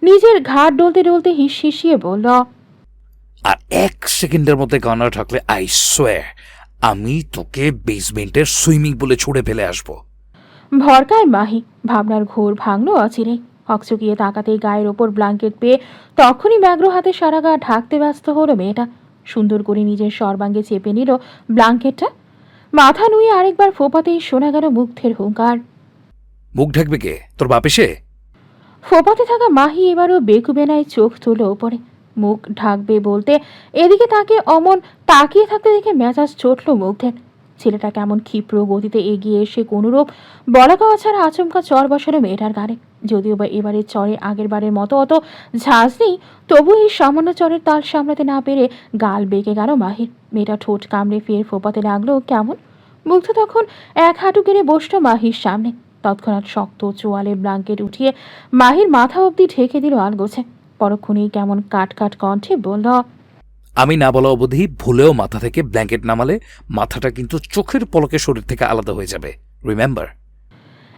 নিজের ঘাট ডলতে ডলতে হিসিয়ে বলল, আর 1 সেকেন্ডের মধ্যে গানা থাকলে আই সোয়ার আমি তোকে বেসমেন্টের সুইমিং পুলে ছুড়ে ফেলে আসবো। ভরকায় মাহি। ভাবনার ঘোর ভাঙল অচিরেই। হকচকিয়ে তাকাতেই গায়ের ওপর ব্ল্যাঙ্কেট পেয়ে তখনই ব্যগ্র হাতে সারা গা ঢাকতে ব্যস্ত হলো মেয়েটা। সুন্দর করে নিজের সর্বাঙ্গে চেপে নিল ব্ল্যাঙ্কেটটা। মাথা নুয়ে আরেকবার ফোপাতেই শোনা গেল মুগ্ধের হুঙ্কার, মুখ ঢাকবে কে? তোর বাপ এসে? ফোপাতে থাকা মাহি এবারও বেকুবেনায় চোখ তুলল ওপরে। মুখ ঢাকবে বলতে এদিকে তাকে অমন তাকিয়ে থাকতে দেখে মেজাজ চটল মুগ্ধের। ছেলেটা কেমন ক্ষিপ্র গতিতে এগিয়ে এসে কোনোরূপ বলা কওয়া ছাড়া আচমকা চর বসালো মেয়েটার গাড়ে। যদিও বা এবারের চরে আগের বারের মতো অত ঝাঁজ নেই, তবু এই সামান্য চরের তাল সামলাতে না পেরে গাল বেঁকে গেল মাহির। মেয়েটা ঠোঁট কামড়ে ফের ফোপাতে লাগলো কেমন। মুগ্ধ তখন এক হাঁটু কেড়ে বসলো মাহির সামনে। তৎক্ষণাৎ শক্ত চোয়ালে ব্ল্যাঙ্কেট উঠিয়ে মাহির মাথা অবধি ঢেকে দিল আলগোছে। পরক্ষণেই কেমন কাট কাট কণ্ঠে বলল, আমি না বলা অবধি ভুলেও মাথা থেকে ব্ল্যাঙ্কেট নামালে মাথাটা কিন্তু চোখের পলকে শরীর থেকে আলাদা হয়ে যাবে, রিমেম্বার।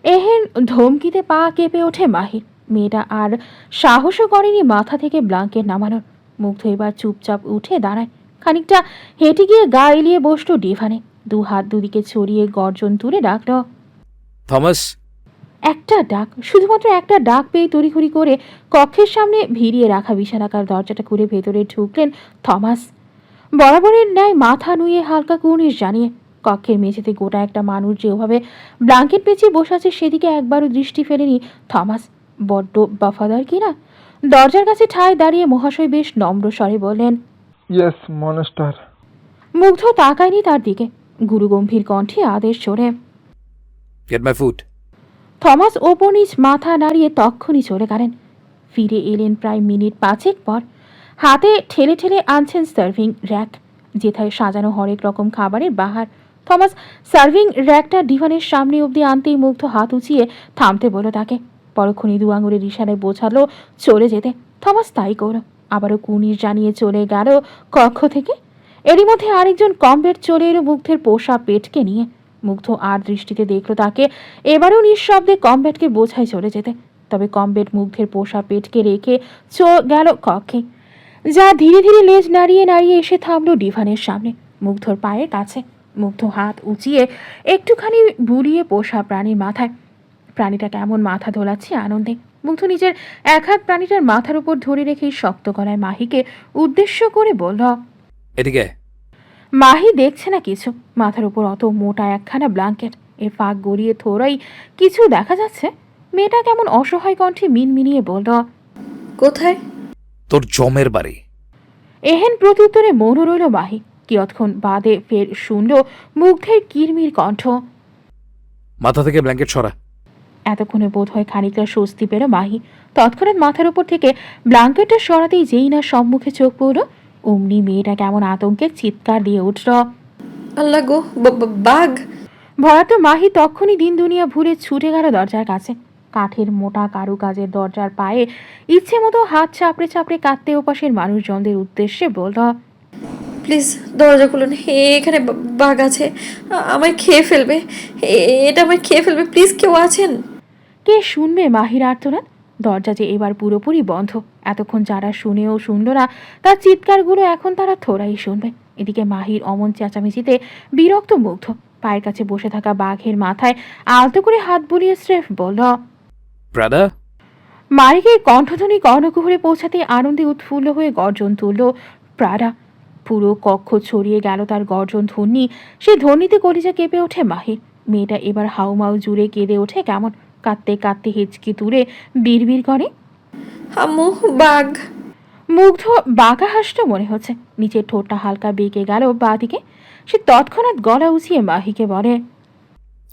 এহেন ধমকিতে পা কেঁপে ওঠে মাহির। মেয়েটা আর সাহসও করেনি মাথা থেকে ব্ল্যাঙ্কেট নামানোর। মুগ্ধ এবার চুপচাপ উঠে দাঁড়ায়। খানিকটা হেঁটে গিয়ে গা এলিয়ে বসল ডিভানে। 2 হাত দুদিকে ছড়িয়ে গর্জন তুলে ডাকল, থমাস। একটা ডাক, শুধুমাত্র একটা ডাক পেয়ে তড়িঘড়ি করে কক্ষের সামনে ভিড়িয়ে রাখা বিছানাকার দরজাটা খুলে ভেতরে ঢুকলেন থমাস। বরাবরের ন্যায় মাথা নুয়ে হালকা কুর্নিশ জানিয়ে। কক্ষের মেঝেতে গোটা একটা মানুষ যেভাবে ব্ল্যাঙ্কেট পেঁচিয়ে বসে আছে সেদিকে একবারও দৃষ্টি ফেলেনি থমাস। বড্ড বাফাদার কিনা। দরজার কাছে ঠায় দাঁড়িয়ে মহাশয় বেশ নম্র স্বরে বললেন, ইয়েস মনস্টার। মুগ্ধ তাকায়নি তার দিকে। গুরুগম্ভীর কণ্ঠে আদেশ ছড়ে। Get my food. থমাস ওপর নিচ মাথা নাড়িয়ে তক্ষুনি চলে গেলেন। ফিরে এলেন প্রায় মিনিট 5 পর। হাতে ঠেলে ঠেলে আনছেন সার্ভিং র্যাক, যেথায় সাজানো হরেক রকম খাবারের বাহার। থমাস সার্ভিং র্যাকটা ডিভানের সামনে অবধি আনতেই মুগ্ধ হাত উঁচিয়ে থামতে বলল তাকে। পরক্ষণই 2 আঙুলের ইশারায় বোঝালো চলে যেতে। থমাস তাই করল। আবারও কুনির জানিয়ে চলে গেল কক্ষ থেকে। এরই মধ্যে আরেকজন কমবেড চলে এলো মুগ্ধের পোষা পেটকে নিয়ে। মুগ্ধ আর দৃষ্টিতে দেখল তাকে। এবারেও নিঃশব্দে কমবেডকে বোঝায় চলে যেতে। তবে কমবেড মুগ্ধের পোষা পেটকে রেখে গেল কক্ষে, যা ধীরে ধীরে লেজ নাড়িয়ে নাড়িয়ে এসে থামলো ডিভানের সামনে মুগ্ধর পায়ের কাছে। মুগ্ধ হাত উঁচিয়ে একটুখানি বুলিয়ে পোষা প্রাণীর মাথায়। প্রাণীটা কেমন মাথা দোলাচ্ছে আনন্দে। মুগ্ধ নিজের এক হাত প্রাণীটার মাথার উপর ধরে রেখেই শক্ত গলায় মাহিকে উদ্দেশ্য করে বলল, এদিকে। মাহি দেখছে না কিছু। মাথার উপর অত মোটা একখানা ব্ল্যাঙ্কেট, এর ফাঁক গড়িয়ে থোড়াই কিছু দেখা যাচ্ছে। মেয়েটা কেমন অসহায় কণ্ঠে মিনমিনিয়ে বলল, কোথায়? তোর জমের বাড়ি। এহেন প্রত্যুত্তরে মৌন রইল মাহি। কিয়ৎক্ষণ বাদে ফের শুনল মুগ্ধের কিরমির কণ্ঠ, মাথা থেকে ব্ল্যাঙ্কেট সরা। এতক্ষণে বোধ হয় খানিকটা স্বস্তি পেল মাহি। তৎক্ষণাৎ মাথার উপর থেকে ব্ল্যাঙ্কেটটা সরাতেই যেই না সম্মুখে চোখ পড়ল, অমনি মেয়েটা কেমন আতঙ্কের চিৎকার দিয়ে উঠল, আল্লাহ গো, বাঘ! ভয়াত মাহি তক্ষুনি দিন দুনিয়া ভুলে ছুটে গেল দরজার কাছে। কাঠের মোটা কারুকাজের দরজার পায়ে ইচ্ছে মতো হাত চাপড়ে চাপড়ে কাঁদতে ওপাশের মানুষজনদের উদ্দেশ্যে বলল, প্লিজ দরজা খুলুন, এখানে বাঘ আছে, আমায় খেয়ে ফেলবে, এটা আমায় খেয়ে ফেলবে, প্লিজ কেউ আছেন? কে শুনবে মাহির আর্তনাদ? দরজা যে এবার পুরোপুরি বন্ধ। এতক্ষণ যারা শুনেও শুনল না, তার চিৎকারগুলো এখন তারা থোড়াই শুনবে। এদিকে মাহির অমন চেঁচামেচিতে বিরক্ত মুগ্ধ পায়ের কাছে বসে থাকা বাঘের মাথায় আলতো করে হাত বুলিয়ে স্রেফ বলল, ব্রাদার। মারিকে কণ্ঠধ্বনি কর্ণকুহরে পৌঁছাতে আনন্দে উৎফুল্ল হয়ে গর্জন তুলল প্রাডা। পুরো কক্ষ ছড়িয়ে গেল তার গর্জন ধ্বনি। সে ধ্বনিতে কলিজা কেঁপে ওঠে মাহির। মেয়েটা এবার হাউমাউ জুড়ে কেঁদে ওঠে কেমন। কাঁদতে কাঁদতে হিচকি তুলে বিড়বিড় করে, আম্মু, বাঘ! মুগ্ধ বাঁকা হাসল মনে হচ্ছে। নিচের ঠোঁটটা হালকা বেঁকে গেল বাঁদিকে। সে তৎক্ষণাৎ গলা উঁচিয়ে মাহিকে বলে,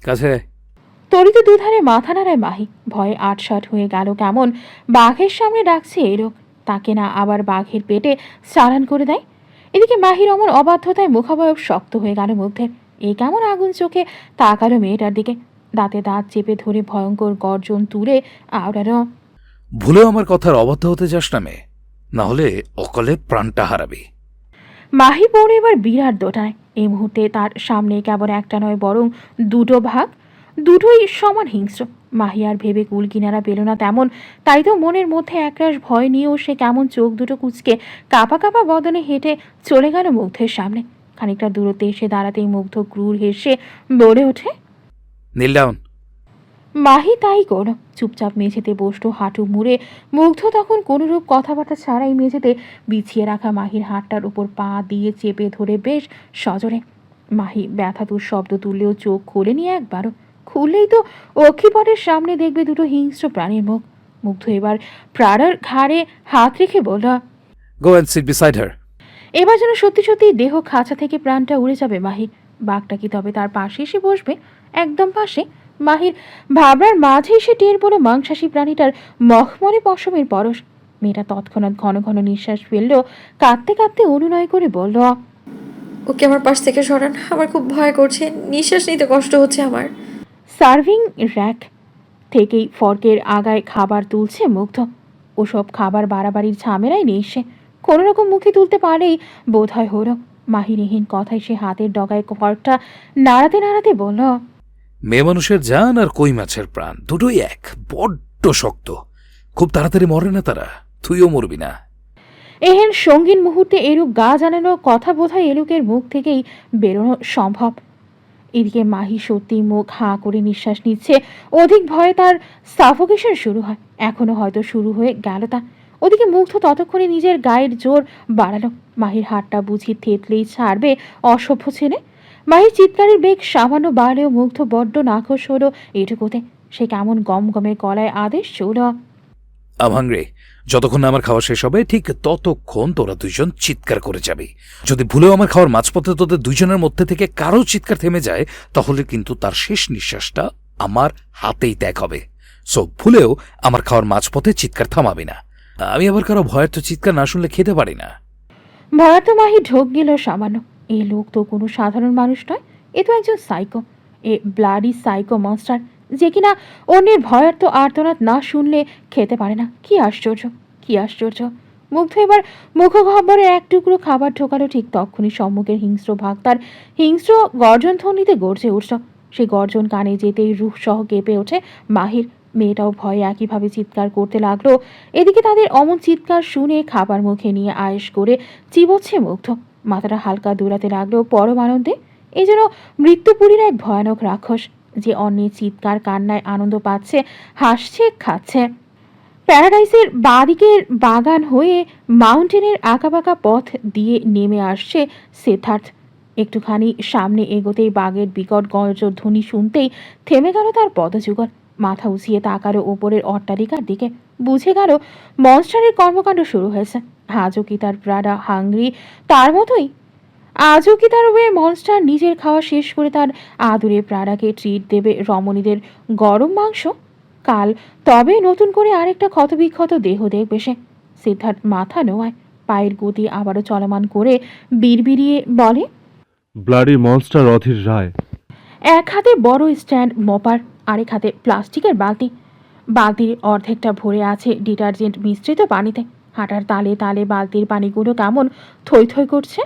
কাছে। তরিতে দুধারে মাথা নাড়ায় মাহি। ভয়ে আটসাট হয়ে গেল কেমন। বাঘের সামনে ডাকছে এ লোক, তাকে না আবার বাঘের পেটে চালান করে দেয়। এদিকে মাহির অমন অবাধ্যতায় মুখাবয়ব শক্ত হয়ে গেল মুগ্ধের। এ কেমন আগুন চোখে তাকালো মেয়েটার দিকে। দাঁতে দাঁত চেপে ধরে ভয়ঙ্কর গর্জন তুলে আওড়ালো, ভুলেও আমার কথার অবাধ্য হতে যাস না মেয়ে, না হলে অকালে প্রাণটা হারাবি। মাহি পড়ে এবার বিরাট দোটায়। এই মুহূর্তে তার সামনে কেবল একটা নয় বরং 2টো ভাগ। দুটোই সমান হিংস্র। মাহি আর ভেবে কুল কিনারা পেল না তেমন, তাই তো মনের মধ্যে একরাশ ভয় নিয়েও সে কেমন চোখ দুটো কুঁচকে কাঁপা কাঁপা বদনে হেঁটে চলে গেল মুগ্ধের সামনে। খানিকটা দূরত্বে এসে দাঁড়াতেই মুগ্ধ ক্রূর হেসে বলে ওঠে, নীল ডাউন। মাহি তাই করল, চুপচাপ মেঝেতে বসলো হাঁটু মুড়ে। মুগ্ধ তখন কোনোরূপ কথাবার্তা ছাড়াই মেঝেতে বিছিয়ে রাখা মাহির হাতটার উপর পা দিয়ে চেপে ধরে বেশ সজোরে। মাহি ব্যথাতুর শব্দ তুললেও চোখ খোলেনি একবারও। খুললেই তো অক্ষিপটের সামনে দেখবে দুটো হিংস্র প্রাণীর মুখ। মুগ্ধ এবার প্রাণার ঘাড়ে হাত রেখে বলল, গো অ্যান্ড সিট বিসাইড হার। এবার যেন সত্যি সত্যি দেহ খাঁচা থেকে প্রাণটা উড়ে যাবে মাহির। বাঘটা কি তবে তার পাশে এসে বসবে? একদম পাশে। মাহির ভাবনার মাঝে এসে টের পড়ল মাংসাশী প্রাণীটার মখমলে পশমের পরশ। মেয়েটা তৎক্ষণাৎ ঘন ঘন নিঃশ্বাস ফেললেও কাঁদতে কাঁদতে অনুনয় করে বলল, ওকে আমার পাশ থেকে সরান, আমার খুব ভয় করছে, নিঃশ্বাস নিতে কষ্ট হচ্ছে আমার। সার্ভিং র্যাক থেকেই ফর্কের আগায় খাবার তুলছে মুগ্ধ। ওসব খাবার বাড়াবাড়ির ঝামেলাই নেই সে, কোনোরকম মুখে তুলতে পারলেই বোধ হয় হলো। মাহিরহীন কথায় সে হাতের ডগায় ফর্কটা নাড়াতে নাড়াতে বলল, মেয়ে মানুষের জান আর কই মাছের প্রাণ দুটোই এক, বড্ড শক্ত। খুব তাড়াতাড়ি মরে না তারা, তুইও মরবি না। এহেন সঙ্গীন মুহূর্তে এরূপ গা জানানো কথা বোধহয় এলুকের মুখ থেকেই বেরোনো সম্ভব। এদিকে মাহি সত্যি মুখ হাঁ করে নিঃশ্বাস নিচ্ছে। অধিক ভয়ে তার সাফোকেশন শুরু হয়, এখনো হয়তো শুরু হয়ে গেল তা। ওদিকে মুগ্ধ ততক্ষণে নিজের গায়ের জোর বাড়ালো। মাহির হাতটা বুঝি থেতলেই ছাড়বে অসভ্য ছেলে। মাহির চিৎকারের বেগ সামান্য বাড়লেও মুগ্ধ বড্ড নাখোশ হলো এটুকুতে। সে কেমন গমগমে গলায় আদেশ চৌল, আম হাংরি। যতক্ষণ না আমার খাওয়া শেষ হবে ঠিক ততক্ষণ তোরা দুইজন চিৎকার করে যাবি। যদি ভুলেও আমার খাওয়ার মাঝপথে তোদের দুইজনের মধ্যে থেকে কারো চিৎকার থেমে যায়, তাহলে কিন্তু তার শেষ নিঃশ্বাসটা আমার হাতেই ত্যাগ হবে। সো ভুলেও আমার খাওয়ার মাঝপথে চিৎকার থামাবি না। আমি আবার কারো ভয়ের তো চিৎকার না শুনলে খেতে পারি না। ভয়ার্ত মাহি ঢোক গেল সামান্য। এই লোক তো কোনো সাধারণ মানুষ নয়, এ তো একজন সাইকো, এ ব্লাডি সাইকো মনস্টার, যে কিনা অন্যের ভয়ার্ত আর্তনাদ না শুনলে খেতে পারে না। কি আশ্চর্য, কি আশ্চর্য! মুগ্ধ এবার মুখগহ্বরে এক টুকরো খাবার ঢোকালো, ঠিক তক্ষুনি সম্মুখের হিংস্র ভাগ তার হিংস্র গর্জন ধ্বনিতে গর্জে উঠল। সেই গর্জন কানে যেতেই রুহ সহ কেঁপে ওঠে মাহির। মেয়েটাও ভয়ে একইভাবে চিৎকার করতে লাগলো। এদিকে তাদের অমন চিৎকার শুনে খাবার মুখে নিয়ে আয়েশ করে চিবোচ্ছে মুগ্ধ। মাথাটা হালকা দৌড়াতে লাগলো পরম আনন্দে। এই যেন মৃত্যুপুরীর এক ভয়ানক রাক্ষস, যে অন্যের চিৎকার কান্নায় আনন্দ পাচ্ছে, হাসছে, খাচ্ছে। প্যারাডাইসের বাঁদিকের বাগান হয়ে মাউন্টেনের আঁকাবাঁকা পথ দিয়ে নেমে আসছে সিদ্ধার্থ। একটুখানি সামনে এগোতেই বাঘের বিকট গর্জধ্বনি শুনতেই থেমে গেল তার পদযুগল। মাথা উঁচিয়ে তাকালো ওপরের অট্টালিকার দিকে। বুঝে গেল মনস্টারের কর্মকাণ্ড শুরু হয়েছে। আজও কি তার প্রাডা হাংরি তার মতোই? আজও কি তার ওয়ে মনস্টার নিজের খাওয়া শেষ করে তার আদুরে প্রাডাকে ট্রিট দেবে রমণীদের গরম মাংস? কাল তবে নতুন করে আরেকটা ক্ষতবিক্ষত দেহ দেখবে সে। সিদ্ধার্থ মাথা নোয়ায়, পায়ের গতি আবারও চলমান করে বিড়বিড়িয়ে বলে, ব্লাডি মনস্টার অধীর রায়। এক হাতে বড় স্ট্যান্ড মপার, আরেক হাতে প্লাস্টিকের বালতি। বালতির অর্ধেকটা ভরে আছে ডিটারজেন্ট মিশ্রিত পানিতে। হাঁটার তালে তালে বালতির পানিগুলো কেমন থই থই করছে।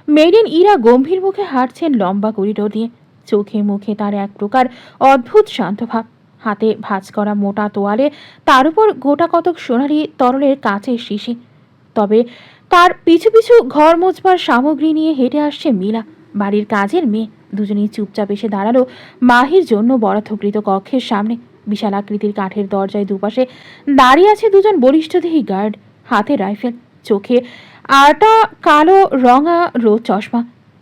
মেড ইন ইরা গম্ভীর মুখে হাঁটছেন লম্বা করিডোর দিয়ে। চোখে মুখে তার এক প্রকার অদ্ভুত শান্ত ভাব। হাতে ভাঁজ করা মোটা তোয়ালে, তার উপর গোটা কতক সোনালি তরলের কাচের শিশি। তবে তার পিছু পিছু ঘর মোছবার সামগ্রী নিয়ে হেঁটে আসছে মিলা, বাড়ির কাজের মেয়ে। দুজনেই চুপচাপ এসে দাঁড়ালো মাহির জন্য বরাদ্দকৃত কক্ষের সামনে। বিশাল আকৃতির কাঠের দরজায় দুপাশে দাঁড়িয়ে আছে দুজন বলিষ্ঠদেহী গার্ড, হাতে রাইফেল, চোখে আটা কালো রঙা রোদ চশমা।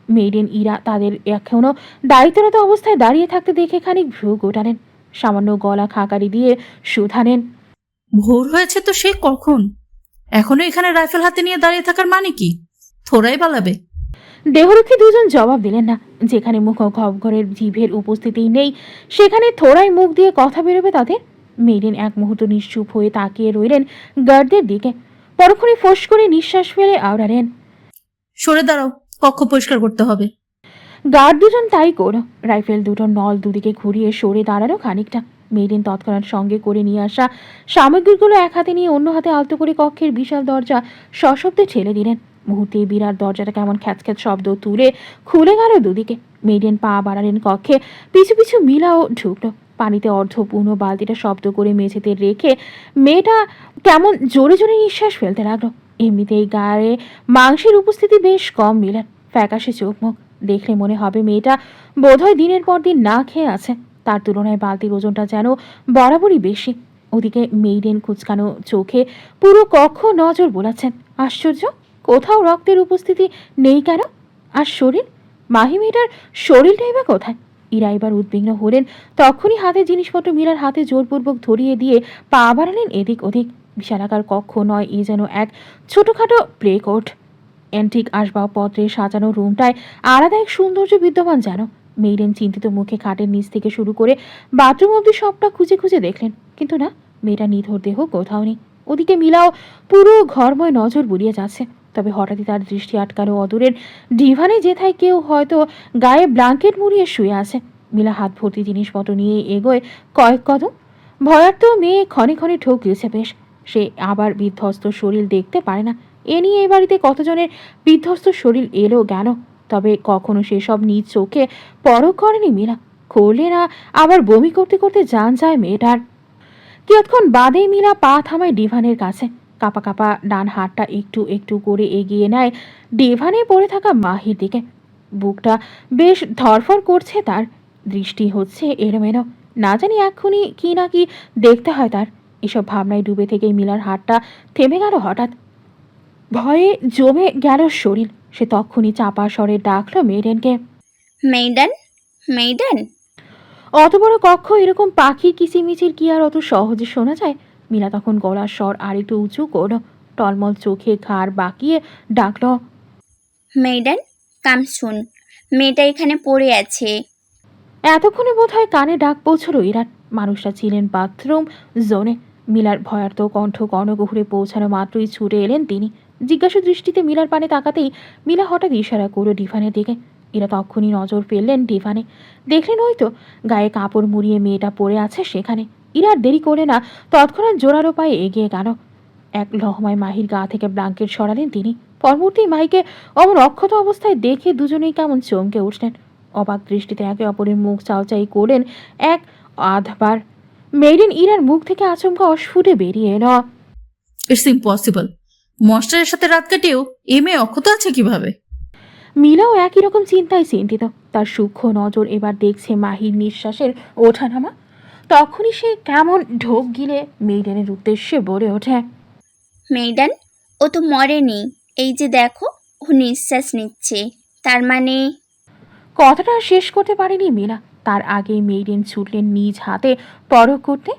মেড ইন ইরা তাদের এখনও দায়িত্বরত অবস্থায় দাঁড়িয়ে থাকতে দেখে খানিক ভ্রু গোটালেন, সামান্য গলা খাকারি দিয়ে শুধানেন, ভোর হয়েছে তো সে কখন? এখনো এখানে রাইফেল হাতে নিয়ে দাঁড়িয়ে থাকার মানে কি? থোড়াই পালাবে? দেহরক্ষী দুজন জবাব দিলেন না। যেখানে মুখ ঘরের জিভের উপস্থিতি নেই, সেখানে থোড়াই মুখ দিয়ে কথা বেরোবে তাদের? মেরিন এক মুহূর্ত নিশ্চুপ হয়ে তাকিয়ে রইলেন গার্ডদের দিকে। পরক্ষণে ফোঁস করে নিঃশ্বাস ফেলে আওড়ালেন, সরে দাঁড়াও, কক্ষ পরিষ্কার করতে হবে। গার্ড দুজন তাই করো। রাইফেল দুটো নল দুদিকে ঘুরিয়ে সরে দাঁড়ালো খানিকটা। মেরিন তৎক্ষণাৎ সঙ্গে করে নিয়ে আসা সামগ্রীগুলো এক হাতে নিয়ে অন্য হাতে আলতো করে কক্ষের বিশাল দরজা সশব্দে ঠেলে দিলেন। মুহূর্তেই বিরাট দরজাটা কেমন খ্যাচ খ্যাচ শব্দ তুলে খুলে গেল দুদিকে। মেয়েডেন পা বাড়ালেন কক্ষে, পিছু পিছু মিলাও ঢুকলো। পানিতে অর্ধপূর্ণ বালতিটা শব্দ করে মেঝেতে রেখে মেয়েটা কেমন জোরে জোরে নিঃশ্বাস ফেলতে লাগলো। এমনিতেই গায়ে মাংসের উপস্থিতি বেশ কম মিলার, ফ্যাকাশে চোখ মুখ দেখলে মনে হবে মেয়েটা বোধহয় দিনের পর দিন না খেয়ে আছে। তার তুলনায় বালতির ওজনটা যেন বরাবরই বেশি। ওদিকে মেইডেন কুচকানো চোখে পুরো কক্ষ নজর বোলাচ্ছেন। আশ্চর্য, কোথাও রক্তের উপস্থিতি নেই কেন? আর শরীর, মাহি মেয়েটার শরীরটাই বা কোথায়? ইরা এবার উদ্বিগ্ন হলেন। তখনই হাতে জিনিসপত্র মিলার হাতে জোরপূর্বক ধরিয়ে দিয়ে পা বাড়ালেন এদিক ওদিক। বিশালাকার কক্ষ নয়, এ যেন এক ছোটোখাটো প্লে কোর্ট। অ্যান্টিক আসবাবপত্রে সাজানো রুমটায় আলাদা এক সৌন্দর্য বিদ্যমান যেন। মেইডেন চিন্তিত মুখে খাটের নিচ থেকে শুরু করে বাথরুম অব্দি সবটা খুঁজে খুঁজে দেখলেন, কিন্তু না, মেয়েটা নিথর দেহ কোথাও নেই। ওদিকে মিলাও পুরো ঘরময় নজর বুলিয়ে যাচ্ছে। তবে হঠাৎই তার দৃষ্টি আটকালো অদূরের ডিভানে, যেথায় কেউ হয়তো গায়ে ব্ল্যাঙ্কেট মুড়িয়ে শুয়ে আছে। মিলা হাত ভর্তি জিনিসপত্র নিয়ে এগোয় কয়েক কদম। ভয়ার্ত মেয়ে ক্ষণে ক্ষণে ঠোক গিয়েছে বেশ। সে আবার বিধ্বস্ত শরীর দেখতে পারে না। এ নিয়ে এই বাড়িতে কতজনের বিধ্বস্ত শরীর এলো গেল, তবে কখনো সেসব নিজ চোখে পরখ করেনি মিলা। করলে না আবার বমি করতে করতে জান যায় মেয়েটার। কিয়ৎক্ষণ বাদেই মিলা পা থামায় ডিভানের কাছে। কাপা কাপা ডান হাতটা একটু একটু করে এগিয়ে নেয় ডিভানে পড়ে থাকা মাহির দিকে। বুকটা বেশ ধরফর করছে তার, দৃষ্টি হচ্ছে এলোমেলো। না জানি এক্ষুনি কি না কি দেখতে হয় তার। এসব ভাবনায় ডুবে থেকেই মিলার হাতটা থেমে গেল হঠাৎ। ভয়ে জমে গেল শরীর। সে তক্ষুনি চাপা স্বরে ডাকলো মেইডেনকে। Maiden, maiden. অত বড় কক্ষ এরকম পাখির কিচিমিচির কি আর অত সহজে শোনা যায়? মিলা তখন গলার স্বর আর একটু উঁচু করল, টলমল চোখে ঘাড় বাঁকিয়ে ডাকল, মেইডেন কাম শুন, মেয়েটা এখানে পড়ে আছে। এতক্ষণে বোধহয় কানে ডাক পৌঁছলো ইরার। মানুষটা ছিলেন বাথরুম জোনে। মিলার ভয়ার্ত কণ্ঠ কর্ণগহুরে পৌঁছানো মাত্রই ছুটে এলেন তিনি। জিজ্ঞাসা দৃষ্টিতে মিলার পানে তাকাতেই মিলা হঠাৎ ইশারা করল ডিভানের দিকে। এরা তখনই নজর ফেললেন ডিভানে। দেখলেন হয়তো গায়ে কাপড় মুড়িয়ে মেয়েটা পড়ে আছে সেখানে। ইরার দেরি করে না, তৎক্ষণাৎ জোরালো পায়ে এগিয়ে গেল। এক লহমায় মাহির গা থেকে ব্ল্যাঙ্কেট সরালেন তিনি। পরমুহূর্তেই মাহিকে অমন অক্ষত অবস্থায় দেখে দুজনেই কেমন চমকে উঠলেন। অবাক দৃষ্টিতে একে অপরের মুখ চাওচাই করলেন এক আধবার। মেইডেন ইরার মুখ থেকে আচমকা অস্ফুটে বেরিয়ে এলো, ইটস ইম্পসিবল। মাস্টারের সাথে রাত কাটিয়েও এ মেয়ে অক্ষত আছে কিভাবে? মিলাও একই রকম চিন্তায় চিন্তিত। তার সূক্ষ্ম নজর এবার দেখছে মাহির নিঃশ্বাসের ওঠানামা। তখনই সে কেমন ঢোক গিলে মেইডেনের উদ্দেশ্যে বলে ওঠে, মেইডেন, ও তো মরেনি, এই যে দেখো ও নিঃশ্বাস নিচ্ছে, তার মানে। কথাটা শেষ করতে পারেনি মিলা। তার আগেই মেইডেন ছুটলেন নিজ হাতে পরখ করতে।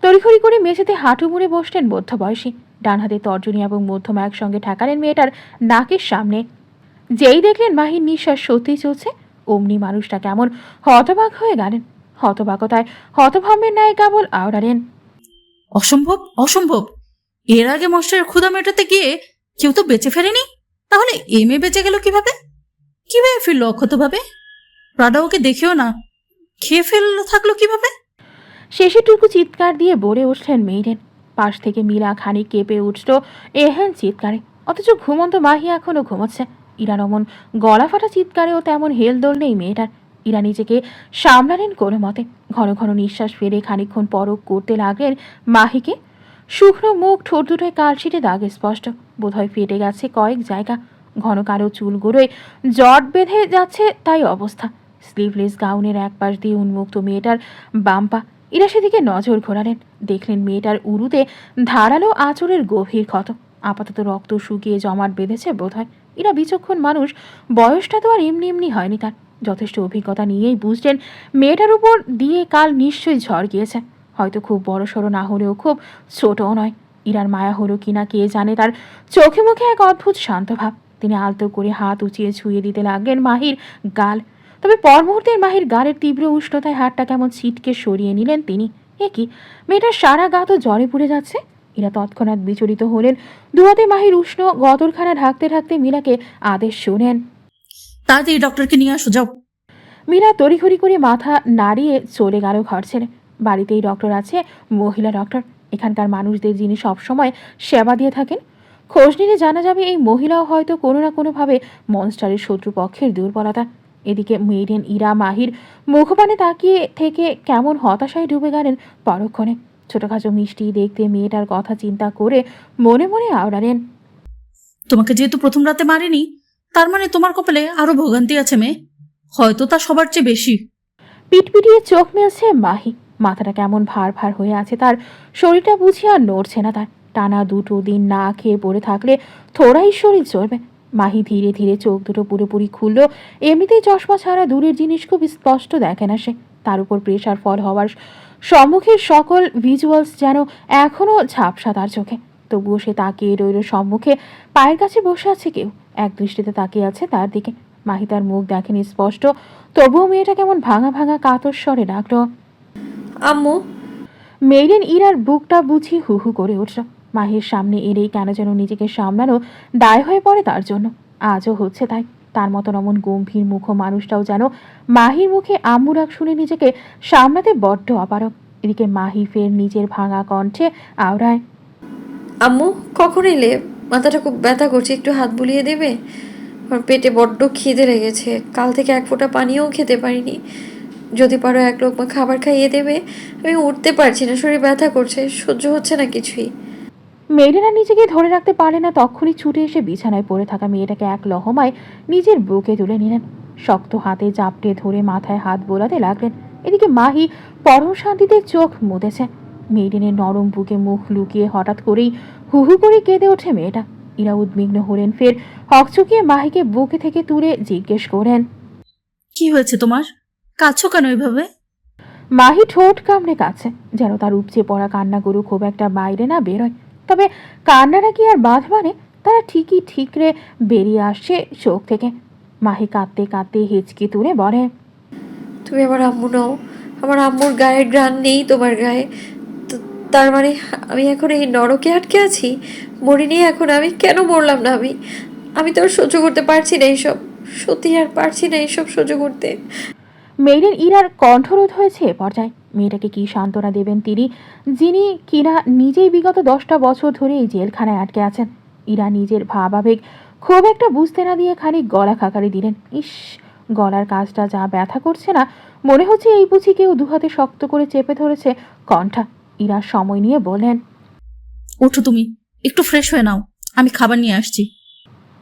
তড়িঘড়ি করে মেঝেতে হাঁটু মুড়ে বসলেন মধ্যবয়সী। ডান হাতে তর্জনী এবং মধ্যমা একসঙ্গে ঠেকালেন মেয়েটার নাকের সামনে। যেই দেখলেন মাহির নিঃশ্বাস সত্যিই চলছে, অমনি মানুষটা কেমন হতবাক হয়ে গেলেন। হতবাকতায় হতভম্বের ন্যায় কেবল আওড়ালেন, অসম্ভব, অসম্ভব। এর আগে মাস্টারের ক্ষুধা মেটাতে গিয়ে কেউ তো বেঁচে ফেরেনি, তাহলে এ মেয়ে বেঁচে গেল কিভাবে? কিভাবে ফিরলো অক্ষতভাবে? প্রাডা ওকে দেখেও না, খেয়ে ফেললো থাকলো কিভাবে? শেষেটুকু চিৎকার দিয়ে বলে উঠলেন মেইডেন। পাশ থেকে মিলা খানিক কেঁপে উঠল এহেন চিৎকারে। অথচ ঘুমন্ত মাহি এখনও ঘুমোচ্ছে। ইরা অমন গলা ফাটা চিৎকারেও তেমন হেলদোল নেই মেয়েটার। ইরা নিজেকে সামলালেন কোনো মতে। ঘন ঘন নিঃশ্বাস ফেলে খানিকক্ষণ পরক করতে লাগলেন মাহিকে। শুকনো মুখ, ঠোঁট দুটোয় কালশিটে দাগে স্পষ্ট, বোধহয় ফেটে গেছে কয়েক জায়গা। ঘন কালো চুলগুলোয় জট বেঁধে যাচ্ছে তাই অবস্থা। স্লিভলেস গাউনের এক পাশ দিয়ে উন্মুক্ত মেয়েটার বাম পা। ইরা সেদিকে নজর ঘোরালেন। দেখলেন মেয়েটার উরুতে ধারালো আঁচড়ের গভীর ক্ষত। আপাতত রক্ত শুকিয়ে জমাট বেঁধেছে বোধহয়। ইরা বিচক্ষণ মানুষ, বয়সটা তো আর এমনি এমনি হয়নি তার। যথেষ্ট অভিজ্ঞতা নিয়েই বুঝলেন মেয়েটার উপর দিয়ে কাল নিশ্চয়ই ঝড় গিয়েছে। হয়তো খুব বড়সড় না হলেও খুব ছোটও নয়। ইরার মায়া হলো কিনা কে জানে, তার চোখে মুখে এক অদ্ভুত শান্ত ভাব। তিনি আলতো করে হাত উঁচিয়ে ছুঁয়ে দিতে লাগলেন মাহির গাল। তবে পর মুহূর্তের মাহির গালের তীব্র উষ্ণতায় হাতটা কেমন ছিটকে সরিয়ে নিলেন তিনি। এ কি, মেয়েটার সারা গা তো জ্বরে পুড়ে যাচ্ছে। এরা তৎক্ষণাৎ বিচলিত হলেন। দুহাতে মাহির উষ্ণ গতরখানা ঢাকতে ঢাকতে মিলাকে আদেশ শোনেন, তাড়াতাড়ি ডক্টরকে নিয়ে আসো, যাও। মিলা তড়িঘড়ি করে মাথা নাড়িয়ে চলে গেল ঘর ছেড়ে। বাড়িতেই ডক্টর আছে, মহিলা ডক্টর। এখানকার মানুষদের যিনি সবসময় সেবা দিয়ে থাকেন। খোঁজ নিলে জানা যাবে এই মহিলাও হয়তো কোনো না কোনোভাবে মনস্টারের শত্রুপক্ষের দুর্বলতা। এদিকে মেরিন ইরা মাহির মুখপানে তাকিয়ে থেকে কেমন হতাশায় ডুবে গেলেন পরক্ষণে। ছোটখাটো মিষ্টি দেখতে মেয়েটার কথা চিন্তা করে মনে মনে আওড়ালেন, তোমাকে যেহেতু প্রথম রাতে মারেনি, তার মানে তোমার কপালে আরো ভোগান্তি আছে মেয়ে, হয়তো তা সবার চেয়ে বেশি। পিটপিটিয়ে চোখ মেলছে মাহি। মাথাটা কেমন ভার ভার হয়ে আছে তার, শরীরটা বুঝি আর নড়ছে না তার। টানা 2 দিন না খেয়ে পড়ে থাকলে থোড়াই শরীর চলবে। মাহি ধীরে ধীরে চোখ দুটো পুরোপুরি খুলল। এমনিতেই চশমা ছাড়া দূরের জিনিস খুব স্পষ্ট দেখে না সে, তার উপর প্রেশার ফল হওয়ার সম্মুখের সকল ভিজুয়ালস যেন এখনও ঝাপসা তার চোখে। তবুও সে তাকিয়ে রইল সম্মুখে, পায়ের কাছে বসে আছে কেউ, এক দৃষ্টিতে তাকিয়ে আছে তার দিকে। মাহি তার মুখ দেখেনি স্পষ্ট, তবুও মেয়েটা কেমন ভাঙা ভাঙা কাতর স্বরে ডাকল, আম্মু। মেরিন ইরার বুকটা বুঝি হু হু করে উঠল। মাহির সামনে এলেই কেন যেন নিজেকে সামলানো দায় হয়ে পড়ে তার জন্য। আজও হচ্ছে তাই। তার মতন অমন গম্ভীর মুখ মানুষটাও যেন মাহির মুখে আম্মু ডাক শুনে নিজেকে সামলাতে বড্ড অপারক। এদিকে মাহি ফের নিজের ভাঙা কণ্ঠে আওড়ায়, আম্মু কখন এলে? মাথাটা খুব ব্যথা করছে, একটু হাত বুলিয়ে দেবে? আমার পেটে বড্ড খিদে লেগেছে, কাল থেকে এক ফোঁটা পানিও খেতে পারিনি। যদি পারো 1 লোকমা খাবার খাইয়ে দেবে। আমি উঠতে পারছি না, শরীর ব্যথা করছে, সহ্য হচ্ছে না কিছুই। মেয়েরা নিজেকে ধরে রাখতে পারে না, তখনই ছুটে এসে বিছানায় পড়ে থাকা মেয়েটাকে এক লহমায় নিজের বুকে তুলে নিলেন। শক্ত হাতে চাপটে ধরে মাথায় হাত বোলাতে লাগলেন। এদিকে মাহি পরম শান্তিতে চোখ মুদেছে। মেরিনের নরম বুকে মুখ লুকিয়ে হঠাৎ করেই হু হু করে কেঁদে ওঠে মেয়েটা। ইরা উদ্বিগ্ন হলেন, ফের হকচকিয়ে মাহিকে বুকে থেকে তুলে জিজ্ঞেস করেন, কি হয়েছে তোমার? কাঁদছো কেন এভাবে? মাহি ঠোঁট কামড়ে কাছে, যেন তার উপচে পড়া কান্নাগুলো খুব একটা বাইরে না বেরোয়। তবে কান্নাটা কি আর বাঁধ মানে, তারা ঠিকই ঠিকরে বেরিয়ে আসছে চোখ থেকে। মাহি কাঁদতে কাঁদতে হেঁচকি তুলে বলে, তুমি আমার আম্মু নও। আমার আম্মুর গায়ের ঘ্রাণ নেই তোমার গায়ে। তার মানে আমি এখন এই নরকে আটকে আছি? মরিনি এখন? আমি কেন মরলাম না? আমি তো আর সহ্য করতে পারছি না এইসব। সত্যি আর পারছি না এইসব সহ্য করতে। মেয়েদের ইরার কণ্ঠরোধ হয়েছে এ পর্যায়ে। মেয়েটাকে কি সান্ত্বনা দেবেন তিনি, যিনি কিনা নিজেই বিগত 10টা বছর ধরে এই জেলখানায় আটকে আছেন। ইরা নিজের ভাবাবেগ খুব একটা বুঝতে না দিয়ে খানিক গলা খাকারি দিলেন। ইস, গলার কাজটা যা ব্যথা করছে না, মনে হচ্ছে এই বুঝি কেউ 2 হাতে শক্ত করে চেপে ধরেছে কণ্ঠা। ইরা সময় নিয়ে বললেন, ওঠো, তুমি একটু ফ্রেশ হয়ে নাও, আমি খাবার নিয়ে আসছি।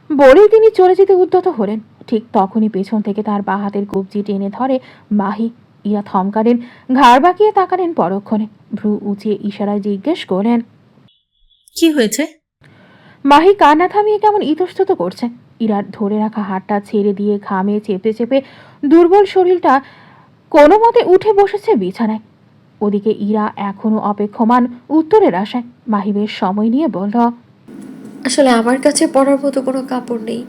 বলেই তিনি চলে যেতে উদ্যত হলেন। ঠিক তখনই পেছন থেকে তার বাঁ হাতের কবজি টেনে ধরে মাহি। ইরা থমকালেন, ঘাড় বাঁকিয়ে তাকালেন পরক্ষণে, ভ্রু উঁচিয়ে ইশারায় জিজ্ঞেস করলেন, কি হয়েছে? মাহি কান্না থামিয়ে কেমন ইতস্তত করছে। ইরার ধরে রাখা হাতটা ছেড়ে দিয়ে ঘামে চেপে চেপে দুর্বল শরীরটা কোনো মতে উঠে বসেছে বিছানায়। ওদিকে ইরা এখনো অপেক্ষমান উত্তরের আশায়। মাহি বেশ সময় নিয়ে বলল, আসলে আমার কাছে পরার মতো কোনো কাপড় নেই।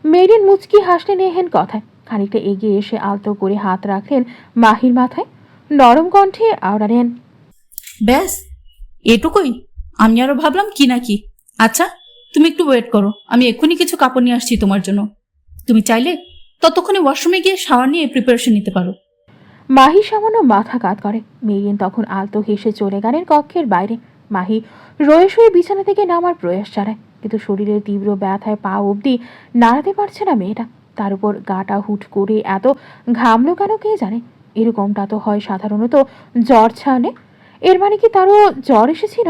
মেরিন মুচকি হাসলেন এহেন কথায়। খানিকটা এগিয়ে এসে আলতো করে হাত রাখলেন মাহির মাথায়, নরম কণ্ঠে আওড়ালেন, ব্যাস এটুকুই? আমি আরো ভাবলাম কি না কি। আচ্ছা, তুমি একটু ওয়েট করো, আমি এক্ষুনি কিছু কাপড় নিয়ে আসছি তোমার জন্য। তুমি চাইলে ততক্ষণে ওয়াশরুমে গিয়ে শাওয়ার নিয়ে প্রিপারেশন নিতে পারো। মাহি সামান্য মাথা কাত করে। মেরিন তখন আলতো হেসে চলে গেলেন কক্ষের বাইরে। মাহি রয়ে শুয়ে বিছানা থেকে নামার প্রয়াস চালায়, কিন্তু শরীরের তীব্র ব্যথায় পা অবধি নাড়াতে পারছে না মেয়েটা। তার উপর গাটা হুট করে এত ঘামলো কেন কে জানে। এরকমটা তো হয় সাধারণত জ্বর ছাড়লে। এর মানে কি তারও জ্বর এসেছিল?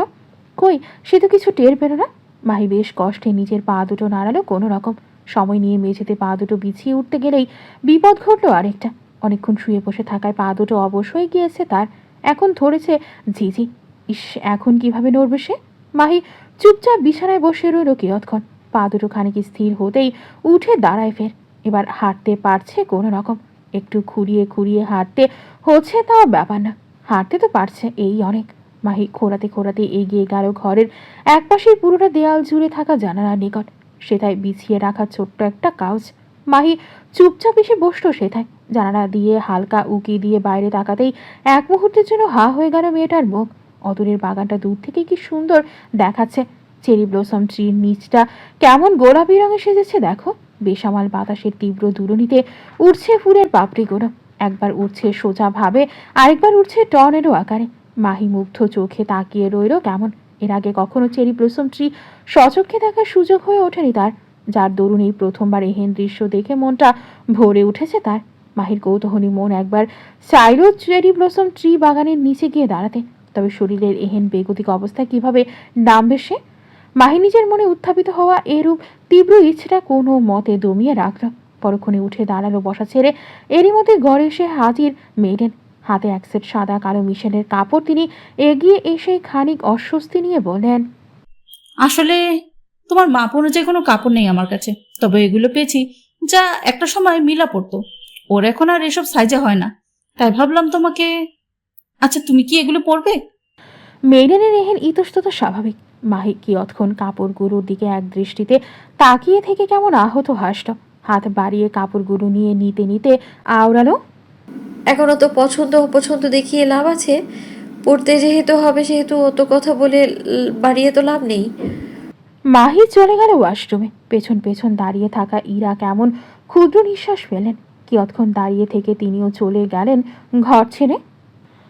কই, সে তো কিছু টের পেল না। মাহি বেশ কষ্টে নিজের পা দুটো নাড়ালো কোনো রকম। সময় নিয়ে মেঝেতে পা দুটো বিছিয়ে উঠতে গেলেই বিপদ ঘটলো আরেকটা। অনেকক্ষণ শুয়ে বসে থাকায় পা দুটো অবশ্যই গিয়েছে তার, এখন ধরেছে ঝিঝি। ইস, এখন কিভাবে নড়বে সে? মাহি চুপচাপ বিছানায় বসে রইল কিয়ৎক্ষণ। পা দুটো খানিক স্থির হতেই উঠে দাঁড়ায় ফের। এবার হাঁটতে পারছে কোনো রকম, একটু খুঁড়িয়ে খুঁড়িয়ে হাঁটতে হচ্ছে, তাও ব্যাপার না, হাঁটতে তো পারছে, এই অনেক। মাহি খোঁড়াতে খোঁড়াতে এগিয়ে গেল ঘরের একপাশের পুরোটা দেয়াল জুড়ে থাকা জানালার নিকট। সেটায় বিছিয়ে রাখা ছোট্ট একটা কাউচ। মাহি চুপচাপ এসে বসল সেটায়। জানালা দিয়ে হালকা উকি দিয়ে বাইরে তাকাতেই এক মুহূর্তের জন্য হা হয়ে গেল মেয়েটার মুখ। অদূরের বাগানটা দূর থেকে কি সুন্দর দেখাচ্ছে। চেরি ব্লসম ট্রির নিচটা কেমন গোলাপি রঙে সেজেছে দেখো। বেসামাল বাতাসের তীব্র দুরুনিতে উঠছে ফুলের পাপড়িগুলো। একবার উঠছে সোজা ভাবে, আরেকবার উঠছে টর্নেডো আকারে। মাহি মুগ্ধ চোখে তাকিয়ে রইল কেমন। এর আগে কখনো চেরি ব্লসম ট্রি সচক্ষে দেখার সুযোগ হয়ে ওঠেনি তার। যার দরুন এই প্রথমবার এহেন দৃশ্য দেখে মনটা ভরে উঠেছে তার। মাহির কৌতূহলী মন একবার চাইল চেরি ব্লসম ট্রি বাগানের নিচে গিয়ে দাঁড়াতে, তবে শরীরের এহেন বেগতিক অবস্থায় কিভাবে নামবে সে? মাহি নিজের মনে উত্থাপিত হওয়া এরূপ তীব্র ইচ্ছেটা কোনো মতে দমিয়ে রাখল। পরক্ষণে উঠে দাঁড়ালো বসা ছেড়ে। এরই মধ্যে ঘরে এসে হাজির মেডেন, হাতে এক সেট সাদা কালো মিশেলের কাপড়। তিনি এগিয়ে এসে খানিক অস্বস্তি নিয়ে বললেন, আসলে তোমার মাপ অনুযায়ী কোনো কাপড় নেই আমার কাছে, তবে এগুলো পেয়েছি যা একটা সময় মিলা পড়তো। ওর এখন আর এসব সাইজে হয় না, তাই ভাবলাম তোমাকে। আচ্ছা, তুমি কি এগুলো পরবে? মেডেনের এহেন ইতস্তত স্বাভাবিক। মাহি কিয়ৎক্ষণ কাপড়গুলোর দিকে এক দৃষ্টিতে তাকিয়ে থেকে কেমন আহত হাসল। হাত বাড়িয়ে কাপড়গুলো নিয়ে নিতে নিতে আওড়ালো, এখনো তো পছন্দ অপছন্দ দেখিয়ে লাভ আছে? পড়তে যেহেতু হবে সেহেতু অত কথা বলে বাড়িয়ে তো লাভ নেই। মাহি চলে গেল ওয়াশরুমে। পেছন পেছন দাঁড়িয়ে থাকা ইরা কেমন ক্ষুদ্র নিঃশ্বাস ফেলেন। কিয়ৎক্ষণ দাঁড়িয়ে থেকে তিনিও চলে গেলেন ঘর ছেড়ে।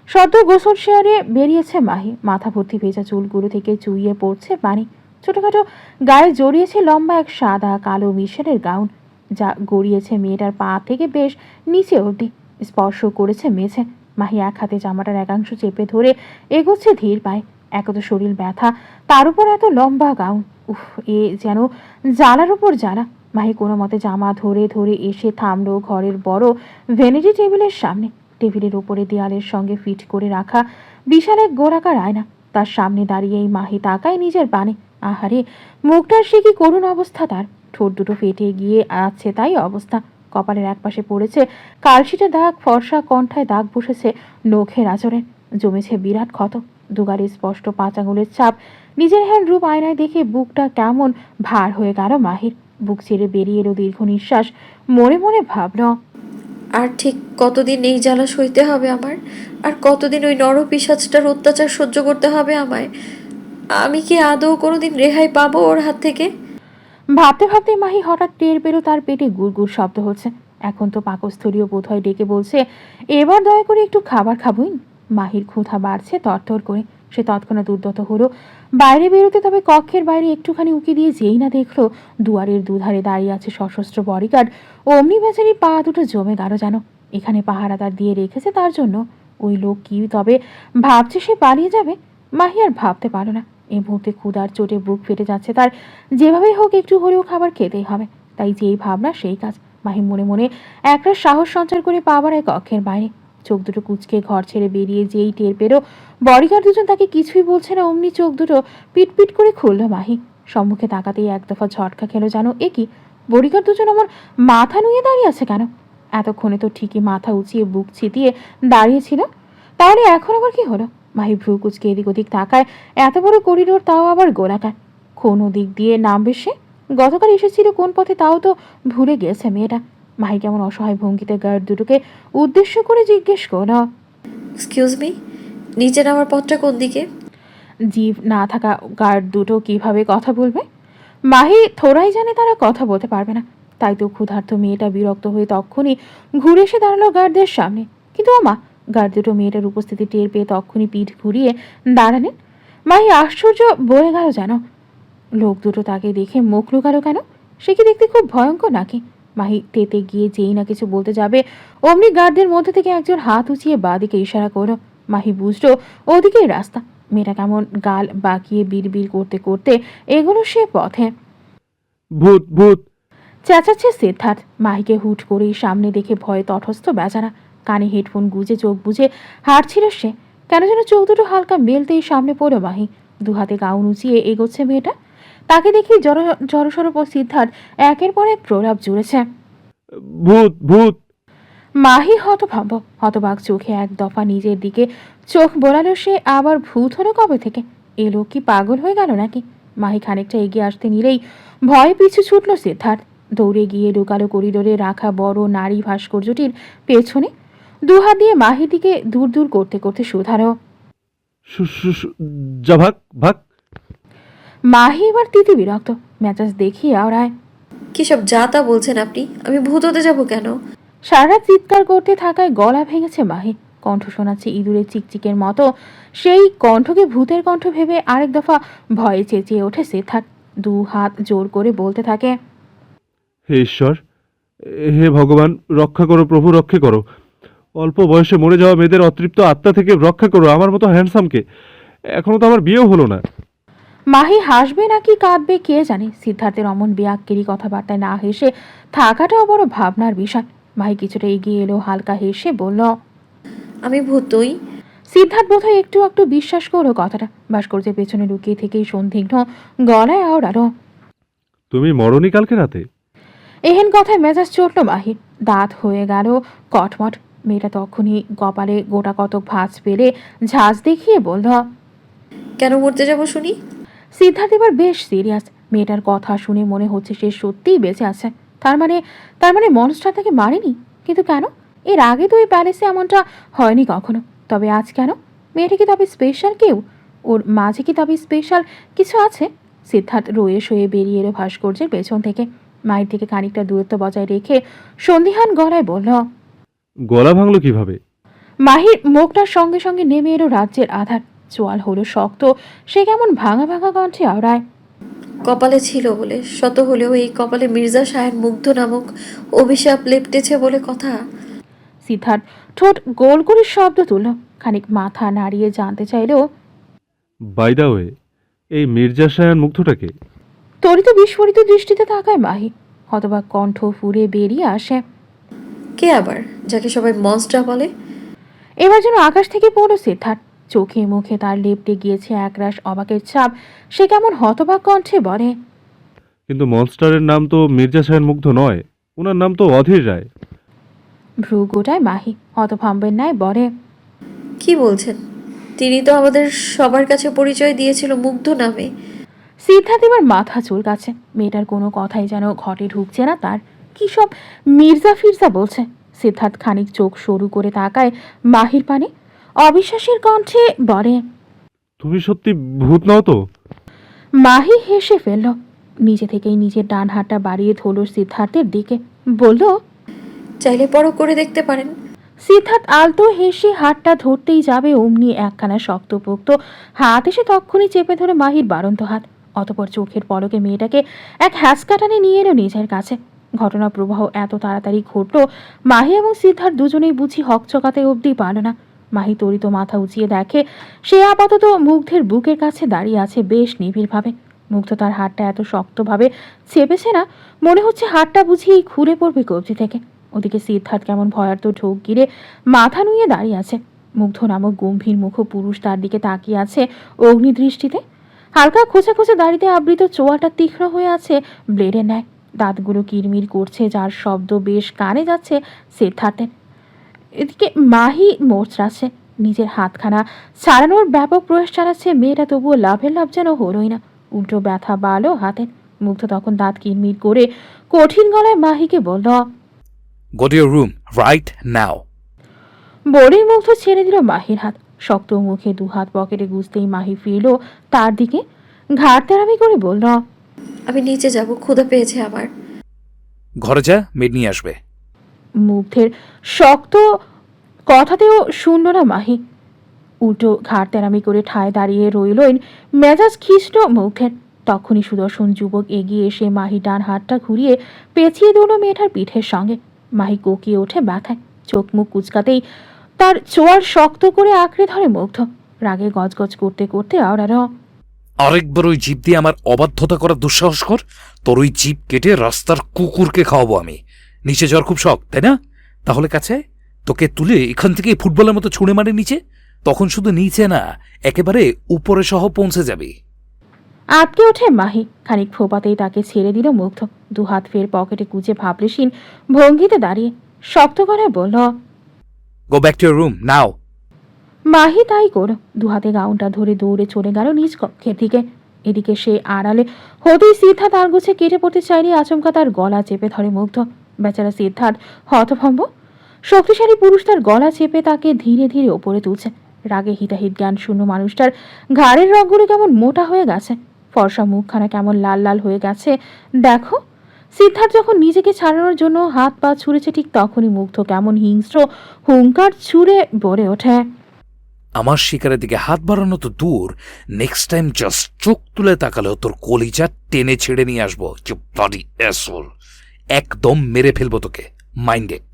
সদ্য গোসল শেয়ারে বেরিয়েছে মাহি। মাথা ভর্তি ভেজা চুলগুলো থেকে চুইয়ে পড়ছে পানি। ছোটখাটো গায়ে জড়িয়েছে লম্বা এক সাদা কালো মিশেলের গাউন, যা গড়িয়েছে মেয়েটার পা থেকে বেশ নিচে অবধি, স্পর্শ করেছে মেঝে। মাহি এক হাতে জামাটার একাংশ চেপে ধরে এগোচ্ছে ধীর পায়ে। এক তো শরীর ব্যথা, তার উপর এত লম্বা গাউন। উফ, এ যেন জ্বালার উপর জ্বালা। মাহি কোনো মতে জামা ধরে ধরে এসে থামলো ঘরের বড় ভ্যানিটি টেবিলের সামনে। টেবিলের উপরে দেয়ালের সঙ্গে ফিট করে রাখা বিশাল এক গোলাকার আয়না। তার সামনে দাঁড়িয়েই মাহি তাকায় নিজের পানে। আহারে, মুখটার সে কি করুণ অবস্থা তার। ঠোঁট দুটো ফেটে গিয়ে আছে তাই অবস্থা। কপালের একপাশে পড়েছে কালশিটে দাগ, ফর্সা কণ্ঠায় দাগ বসেছে নখের আঁচড়ে। জমেছে বিরাট ক্ষত, দুগারে স্পষ্ট 5 আঙুলের ছাপ। নিজের হ্যান্ড রূপ আয়নায় দেখে বুকটা কেমন ভার হয়ে গেল মাহির। বুক ছেড়ে বেরিয়ে এলো দীর্ঘ নিঃশ্বাস। মনে মনে ভাবল, আর ঠিক কতদিন এই জ্বালা সইতে হবে আমার? আর কতদিন ওই নরপিশাচটার অত্যাচার সহ্য করতে হবে আমায়? আমি কি আদৌ কোনোদিন রেহাই পাবো ওর হাত থেকে? ভাবতে ভাবতে মাহি হঠাৎ টের পেল তার পেটে গুড়গুড় শব্দ হচ্ছে। এখন তো পাকস্থলীয় বোধহয় ডেকে বলছে, এবার দয়া করে একটু খাবার খাবই। মাহির ক্ষুধা বাড়ছে তরতর করে। সে তৎক্ষণাৎ উদ্যত হলো বাইরে বেরোতে, তবে কক্ষের বাইরে একটুখানি উকি দিয়ে যেই না দেখলো দুয়ারের দুধারে দাঁড়িয়ে আছে সশস্ত্র বডিগার্ড। অমনি বেচারির পা দুটো জমে গেল যেন। এখানে পাহারাদার দিয়ে রেখেছে তার জন্য। ওই লোক কি তবে ভাবছে সে পালিয়ে যাবে? মাহি আর ভাবতে পারল না। এই মুহূর্তে ক্ষুধার চোটে বুক ফেটে যাচ্ছে তার। যেভাবেই হোক একটু হলেও খাবার খেতেই হবে। তাই যেই ভাবনা সেই কাজ। মাহি মনে মনে একটা সাহস সঞ্চার করে পা বাড়ায় কক্ষের বাইরে। চোখ দুটো কুচকে ঘর ছেড়ে বেরিয়ে যেই টের পেরো বডিগার্ড দুজন তাকে কিছুই বলছে না, অমনি চোখ দুটো পিটপিট করে খুলল মাহি। সম্মুখে তাকাতেই এক দফা ঝটকা খেলো যেন। এ কি, বডিগার্ড দুজন আমার মাথা নুয়ে দাঁড়িয়ে আছে কেন? এতক্ষণে তো ঠিকই মাথা উঁচিয়ে বুক ছিটিয়ে দাঁড়িয়েছিল, তাহলে এখন আবার কি হলো? মাহি ভ্রু কুচকে এদিক ওদিক তাকায়। এত বড় করিডোর, তাও আবার গোলাকার। কোন দিক দিয়ে নামবে সে? গতকাল এসেছিল কোন পথে তাও তো ভুলে গেছে মেয়েটা। মাহি কেমন অসহায় ভঙ্গিতে গার্ড দুটোকে উদ্দেশ্য করে জিজ্ঞেস করল, এক্সকিউজ মি, নিচে নামার পথটা কোন দিকে? জীব না থাকা গার্ড দুটো কিভাবে কথা বলবে? মাহি থোড়াই জানে তারা কথা বলতে পারবে না। তাই তো ক্ষুধার্ত মেয়েটা বিরক্ত হয়ে তক্ষুনি ঘুরে এসে দাঁড়ালো গার্ডদের সামনে। কিন্তু ওমা, গার্ড দুটো মেয়েটার উপস্থিতি টের পেয়ে তক্ষুনি পিঠ ঘুরিয়ে দাঁড়ালেন। মাহি আশ্চর্য বলে গেল যেন। লোক দুটো তাকে দেখে মুখ লুকালো কেন? সে কি দেখতে খুব ভয়ঙ্কর নাকি? মাহি তেতে গিয়ে যেই না কিছু বলতে যাবে, অমনি গার্ডদের মধ্যে থেকে একজন হাত উঁচিয়ে বাঁদিকে ইশারা করলো। মাহি বুঝলো ওদিকেই রাস্তা। মেয়েটা কেমন গাল বাঁকিয়ে বিড়বিড় করতে করতে এগুলো সে পথে। ভূত ভূত! চেঁচাচ্ছে সিদ্ধার্থ। মাহিকে হুট করেই সামনে দেখে ভয়ে তটস্থ বেচারা। কানে হেডফোন গুজে চোখ বুজে হাঁটছিল সে। কেন যেন চোখ দুটো হালকা মেলতেই সামনে পড়ো মাহি। দুহাতে গাউন উঁচিয়ে এগোচ্ছে মেয়েটা। তাকে দেখি জড়সড় সিদ্ধার্থ একের পর এক প্রলাপ জুড়েছে। ভূত ভূত! মাহি হতবাক চোখে এক দফা নিজের দিকে চোখ বোলালো সে। আবার ভূত হলো কবে থেকে? এ লোক কি পাগল হয়ে গেল নাকি? মাহি খানিকটা এগিয়ে আসতে নিলেই ভয়ে পিছু ছুটল সিদ্ধার্থ। দৌড়ে গিয়ে লুকালো করিডোরে রাখা বড় নারী ভাস্কর্যটির পেছনে। দুহাত দিয়ে মাহির দিকে দূর দূর করতে করতে শুধালো, যা ভাগ ভাগ! মাহি এবার তিতি বিরক্ত মেজাজ দেখিয়ে আওড়ায়, কি সব যা তা বলছেন আপনি? আমি ভূত হতে যাবো কেন? সারা চিৎকার করতে থাকায় গলা ভেঙেছে মাহি। কণ্ঠ শোনাচ্ছে ইঁদুরের চিকচিকের মতো। সেই কণ্ঠকে ভূতের কণ্ঠ ভেবে আরেক দফা ভয়ে চেঁচিয়ে ওঠে সিদ্ধার্থ। 2 হাত জোর করে বলতে থাকে, হে ঈশ্বর, হে ভগবান, রক্ষা করো প্রভু, রক্ষা করো। অল্প বয়সে মরে যাওয়া মেয়েদের অতৃপ্ত আত্মা থেকে রক্ষা করো আমার মতো হ্যান্ডসামকে। এখনো তো আমার বিয়েও হলো না। মাহি হাসবে নাকি কাঁদবে কে জানে। সিদ্ধার্থের অমন বেয়াক্কেরি কথাবার্তায় না হেসে থাকাটাও বড় ভাবনার বিষয়। মাহি কিছুটা এগিয়ে এলো, হালকা হেসে বলল। আমি ভূতই। সিদ্ধার্থ বোধহয় একটু একটু বিশ্বাস করলো কথাটা। ভাস্কর্যের পেছনে লুকিয়ে থেকেই সন্দিগ্ধ গলায় আওড়ালো। তুমি মরনি কালকে রাতে? এহেন কথায় মেজাজ চটল মাহির, দাঁত হয়ে গেল কটমট। মেয়েটা তখনই কপালে গোটা কতক ভাঁজ পেলে ঝাঁজ দেখিয়ে বলল। কেন মরতে যাব শুনি? সিদ্ধার্থ এবার বেশ সিরিয়াস। মেয়েটার কথা শুনে মনে হচ্ছে সে সত্যিই বেঁচে আছে। তার মানে মনস্টার তাকে মারেনি। কিন্তু কেন? এর আগে তো এই প্যালেসে এমনটা হয়নি কখনো। তবে আজ কেন? মেয়েটা কি তবে স্পেশাল কেউ? ওর মাঝে কি তবে স্পেশাল কিছু আছে? সিদ্ধার্থ রয়ে শয়ে বেরিয়ে এলো ভাস্কর্যের পেছন থেকে। মায়ের থেকে খানিকটা দূরত্ব বজায় রেখে সন্দিহান গলায় বলল। গলা ভাঙলো কিভাবে? মাহির মুখটার সঙ্গে সঙ্গে নেমে এলো রাজ্যের আধার। চোয়াল হলো শক্ত, সে কেমন ভাঙা ভাঙা কণ্ঠে আওড়ায়। কপালে ছিল বলে, শত হলেও এই কপালে মির্জা শাহের মুগ্ধ নামক অভিশাপ লেপটেছে বলে কথা। সিদ্ধার্থ ঠোঁট গোল করে শব্দ তুলল, খানিক মাথা নাড়িয়ে জানতে চাইল। বাই দা ওয়ে, এই মির্জা শায়ান মুগ্ধটাকে? তরিত বিস্ফোরিত দৃষ্টিতে তাকায় মাহি। হতবাক কণ্ঠ ফুরে বেরিয়ে আসে। কে আবার, যাকে সবাই মনস্টার বলে? এবার যেন আকাশ থেকে পড়ল সিদ্ধার্থ। চোখে মুখে তার লেপটে গিয়েছে একরাশ অবাকের ছাপ। সে কেমন হতবাক কণ্ঠে বলে। কিন্তু মনস্টারের নাম তো মির্জা শায়ান মুগ্ধ নয়, ওনার নাম তো অধীর রায়। ভ্রু গোটায় মাহি, হতভম্বের ন্যায় বলে। কি বলছেন? তিনি তো আমাদের সবার কাছে পরিচয় দিয়েছিল মুগ্ধ নামে। সিদ্ধার্থ এবার মাথা চুলকাচ্ছে। মেয়েটার কোনো কথাই যেন ঘটে ঢুকছে না তার। কি সব মির্জা ফির্জা বলছে। সিদ্ধার্থ খানিক চোখ সরু করে তাকায় মাহির পানে, অবিশ্বাসের কণ্ঠে বলে। তুমি সত্যি ভূত নও তো? মাহি হেসে ফেলল। নিজে থেকেই নিজের ডান হাতটা বাড়িয়ে ধরল সিদ্ধার্থের দিকে, বলল। চাইলে পরখ করে দেখতে পারেন। সিদ্ধার্থ আলতো হেসে হাতটা ধরতেই যাবে, অমনি একখানা শক্তপোক্ত হাত এসে তক্ষুনি চেপে ধরে মাহির বাড়ন্ত হাত। অতপর চোখের পলকে মেয়েটাকে এক হ্যাঁচকাটানে নিয়ে এলো নিজের কাছে। ঘটনা প্রবাহ এত তাড়াতাড়ি ঘটল, মাহি এবং সিদ্ধার্থ দুজনেই বুঝি হকচকাতে অবধি পারল না। মাহি তরিত মাথা উঁচিয়ে দেখে সে আপাতত মুগ্ধের বুকের কাছে দাঁড়িয়ে আছে বেশ নিবিড়ভাবে। মুগ্ধ তার হাতটা এত শক্তভাবে চেপেছে না, মনে হচ্ছে হাতটা বুঝিয়েই খুলে পড়বে কবজি থেকে। ওদিকে সিদ্ধার্থ কেমন ভয়ার্ত ঢোক গিরে মাথা নুয়ে দাঁড়িয়ে আছে। মুগ্ধ নামক গম্ভীর মুখ পুরুষ তার দিকে তাকিয়ে আছে অগ্নিদৃষ্টিতে। হালকা খোঁচা খোঁচা দাড়িতে আবৃত চোয়ালটা তীক্ষ্ণ হয়ে আছে ব্লেডের ন্যায়। দাঁতগুলো কিরমির করছে, যার শব্দ বেশ কানে যাচ্ছে সিদ্ধার্থের। এদিকে মাহি মোচড়াচ্ছে, নিজের হাতখানা ছাড়ানোর ব্যাপক প্রয়াস চালাচ্ছে। মেয়েটা তবুও লাভের লাভ যেন হলোই না, উল্টো ব্যথা বাড়লো হাতে। মুগ্ধ তখন দাঁত কিরমির করে কঠিন গলায় মাহিকে বলল। Go to your room right now. বলেই মুগ্ধ ছেড়ে দিল মাহির হাত। শক্ত মুখে দুহাত পকেটে গুজতেই মাহি ফিরল তার দিকে, ঘাড় তেরামি করে বলল। আমি নিচে যাব, ক্ষুধা পেয়েছে আমার। ঘরে যা, মেড নিয়ে আসবে। মুগ্ধের শক্ত কথাতেও শুনল না মাহি, উল্টো ঘাড় তেরামি করে ঠায় দাঁড়িয়ে রইলেন। মেজাজ খিষ্ট মুগ্ধের। তখনই সুদর্শন যুবক এগিয়ে এসে মাহি ডান হাতটা ঘুরিয়ে পেঁচিয়ে দিল মেয়েটার পিঠের সঙ্গে। মাহি কোকিয়ে ওঠে ব্যথায়, চোখ মুখ কুচকাতেই তার চোয়াল শক্ত করে আঁকড়ে ধরে মুগ্ধ। রাগে গজগজ করতে করতে আওড়ালো। আরেকবার ওই জিপ দিয়ে আমার অবাধ্যতা করার দুঃসাহস কর, তোর ওই জিপ কেটে রাস্তার কুকুরকে খাওয়াবো আমি। নিচে যাওয়ার খুব শখ, তাই না? তাহলে কাছে তোকে তুলে এখান থেকে ফুটবলের মতো ছুঁড়ে মারে নিচে, তখন শুধু নিচে না, একেবারে উপরে সহ পৌঁছে যাবি। আটকে ওঠে মাহি, খানিক ফোপাতেই তাকে ছেড়ে দিল মুগ্ধ। দুহাত ফের পকেটে কুচে ভাবলেশীন ভঙ্গিতে দাঁড়িয়ে শক্ত করে বলল। Go back to your room now. Mahi তাই করো, দুহাতে গাউনটা ধরে দৌড়ে চলে গেল নিজ কক্ষের দিকে। এদিকে সে আড়ালে হতেই সিদ্ধার্থ তার গুছে কেটে পড়তে চাইলে আচমকা তার গলা চেপে ধরে মুগ্ধ। বেচারা সিদ্ধার্থ হতভম্ব। শক্তিশালী পুরুষ তার গলা চেপে তাকে ধীরে ধীরে ওপরে তুলছে। রাগে হিতাহিত জ্ঞান শূন্য মানুষটার ঘাড়ের রগগুলো কেমন মোটা হয়ে গেছে, ফর্সা মুখখানা কেমন লাল লাল হয়ে গেছে দেখো। সিদ্ধার্থ যখন নিজেকে ছাড়ানোর জন্য হাত পা ছুঁড়েছে, ঠিক তখনই মুগ্ধ কেমন হিংস্র হুঙ্কার ছুঁড়ে বলে ওঠে। আমার শিকারের দিকে হাত বাড়ানো তো দূর, নেক্সট টাইম জাস্ট চোখ তুলে তাকালেও তোর কলিজা টেনে ছেড়ে নিয়ে আসবো। ব্লাডি অ্যাসোল, একদম মেরে ফেলবো তোকে, মাইন্ডেড।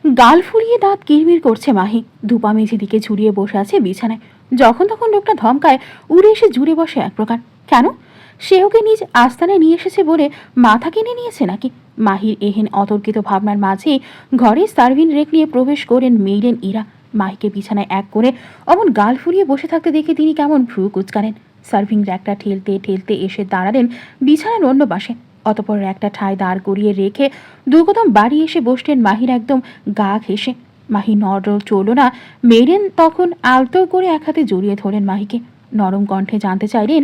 গাল ফুলিয়ে দাঁত কিরমির করছে মাহি। ধূপা মেঝে দিকে ঝুড়িয়ে বসে আছে বিছানায়। যখন তখন লোকটা ধমকায়, উড়ে এসে জুড়ে বসে এক প্রকার। কেন? সে ওকে নিজ আস্তানায় নিয়ে এসেছে বলে মাথা কিনে নিয়েছে নাকি? মাহির এহেন অতর্কিত ভাবনার মাঝেই ঘরে সার্ভিন রেক নিয়ে প্রবেশ করেন মেইডেন ইরা। মাহিকে বিছানায় এক করে অমন গাল ফুলিয়ে বসে থাকতে দেখে তিনি কেমন ভ্রু কুচকালেন। সার্ভিং র্যাকটা ঠেলতে ঠেলতে এসে দাঁড়ালেন বিছানার অন্য পাশে। অতপর একটা ঠায় দাঁড় করিয়ে রেখে দুকদম বাড়ি এসে বসলেন মাহির একদম গা ঘেঁষে। মাহি নড়ল চলল না। মেইডেন তখন আলতো করে এক হাতে জড়িয়ে ধরেন মাহিকে। নরম কণ্ঠে জানতে চাইলেন,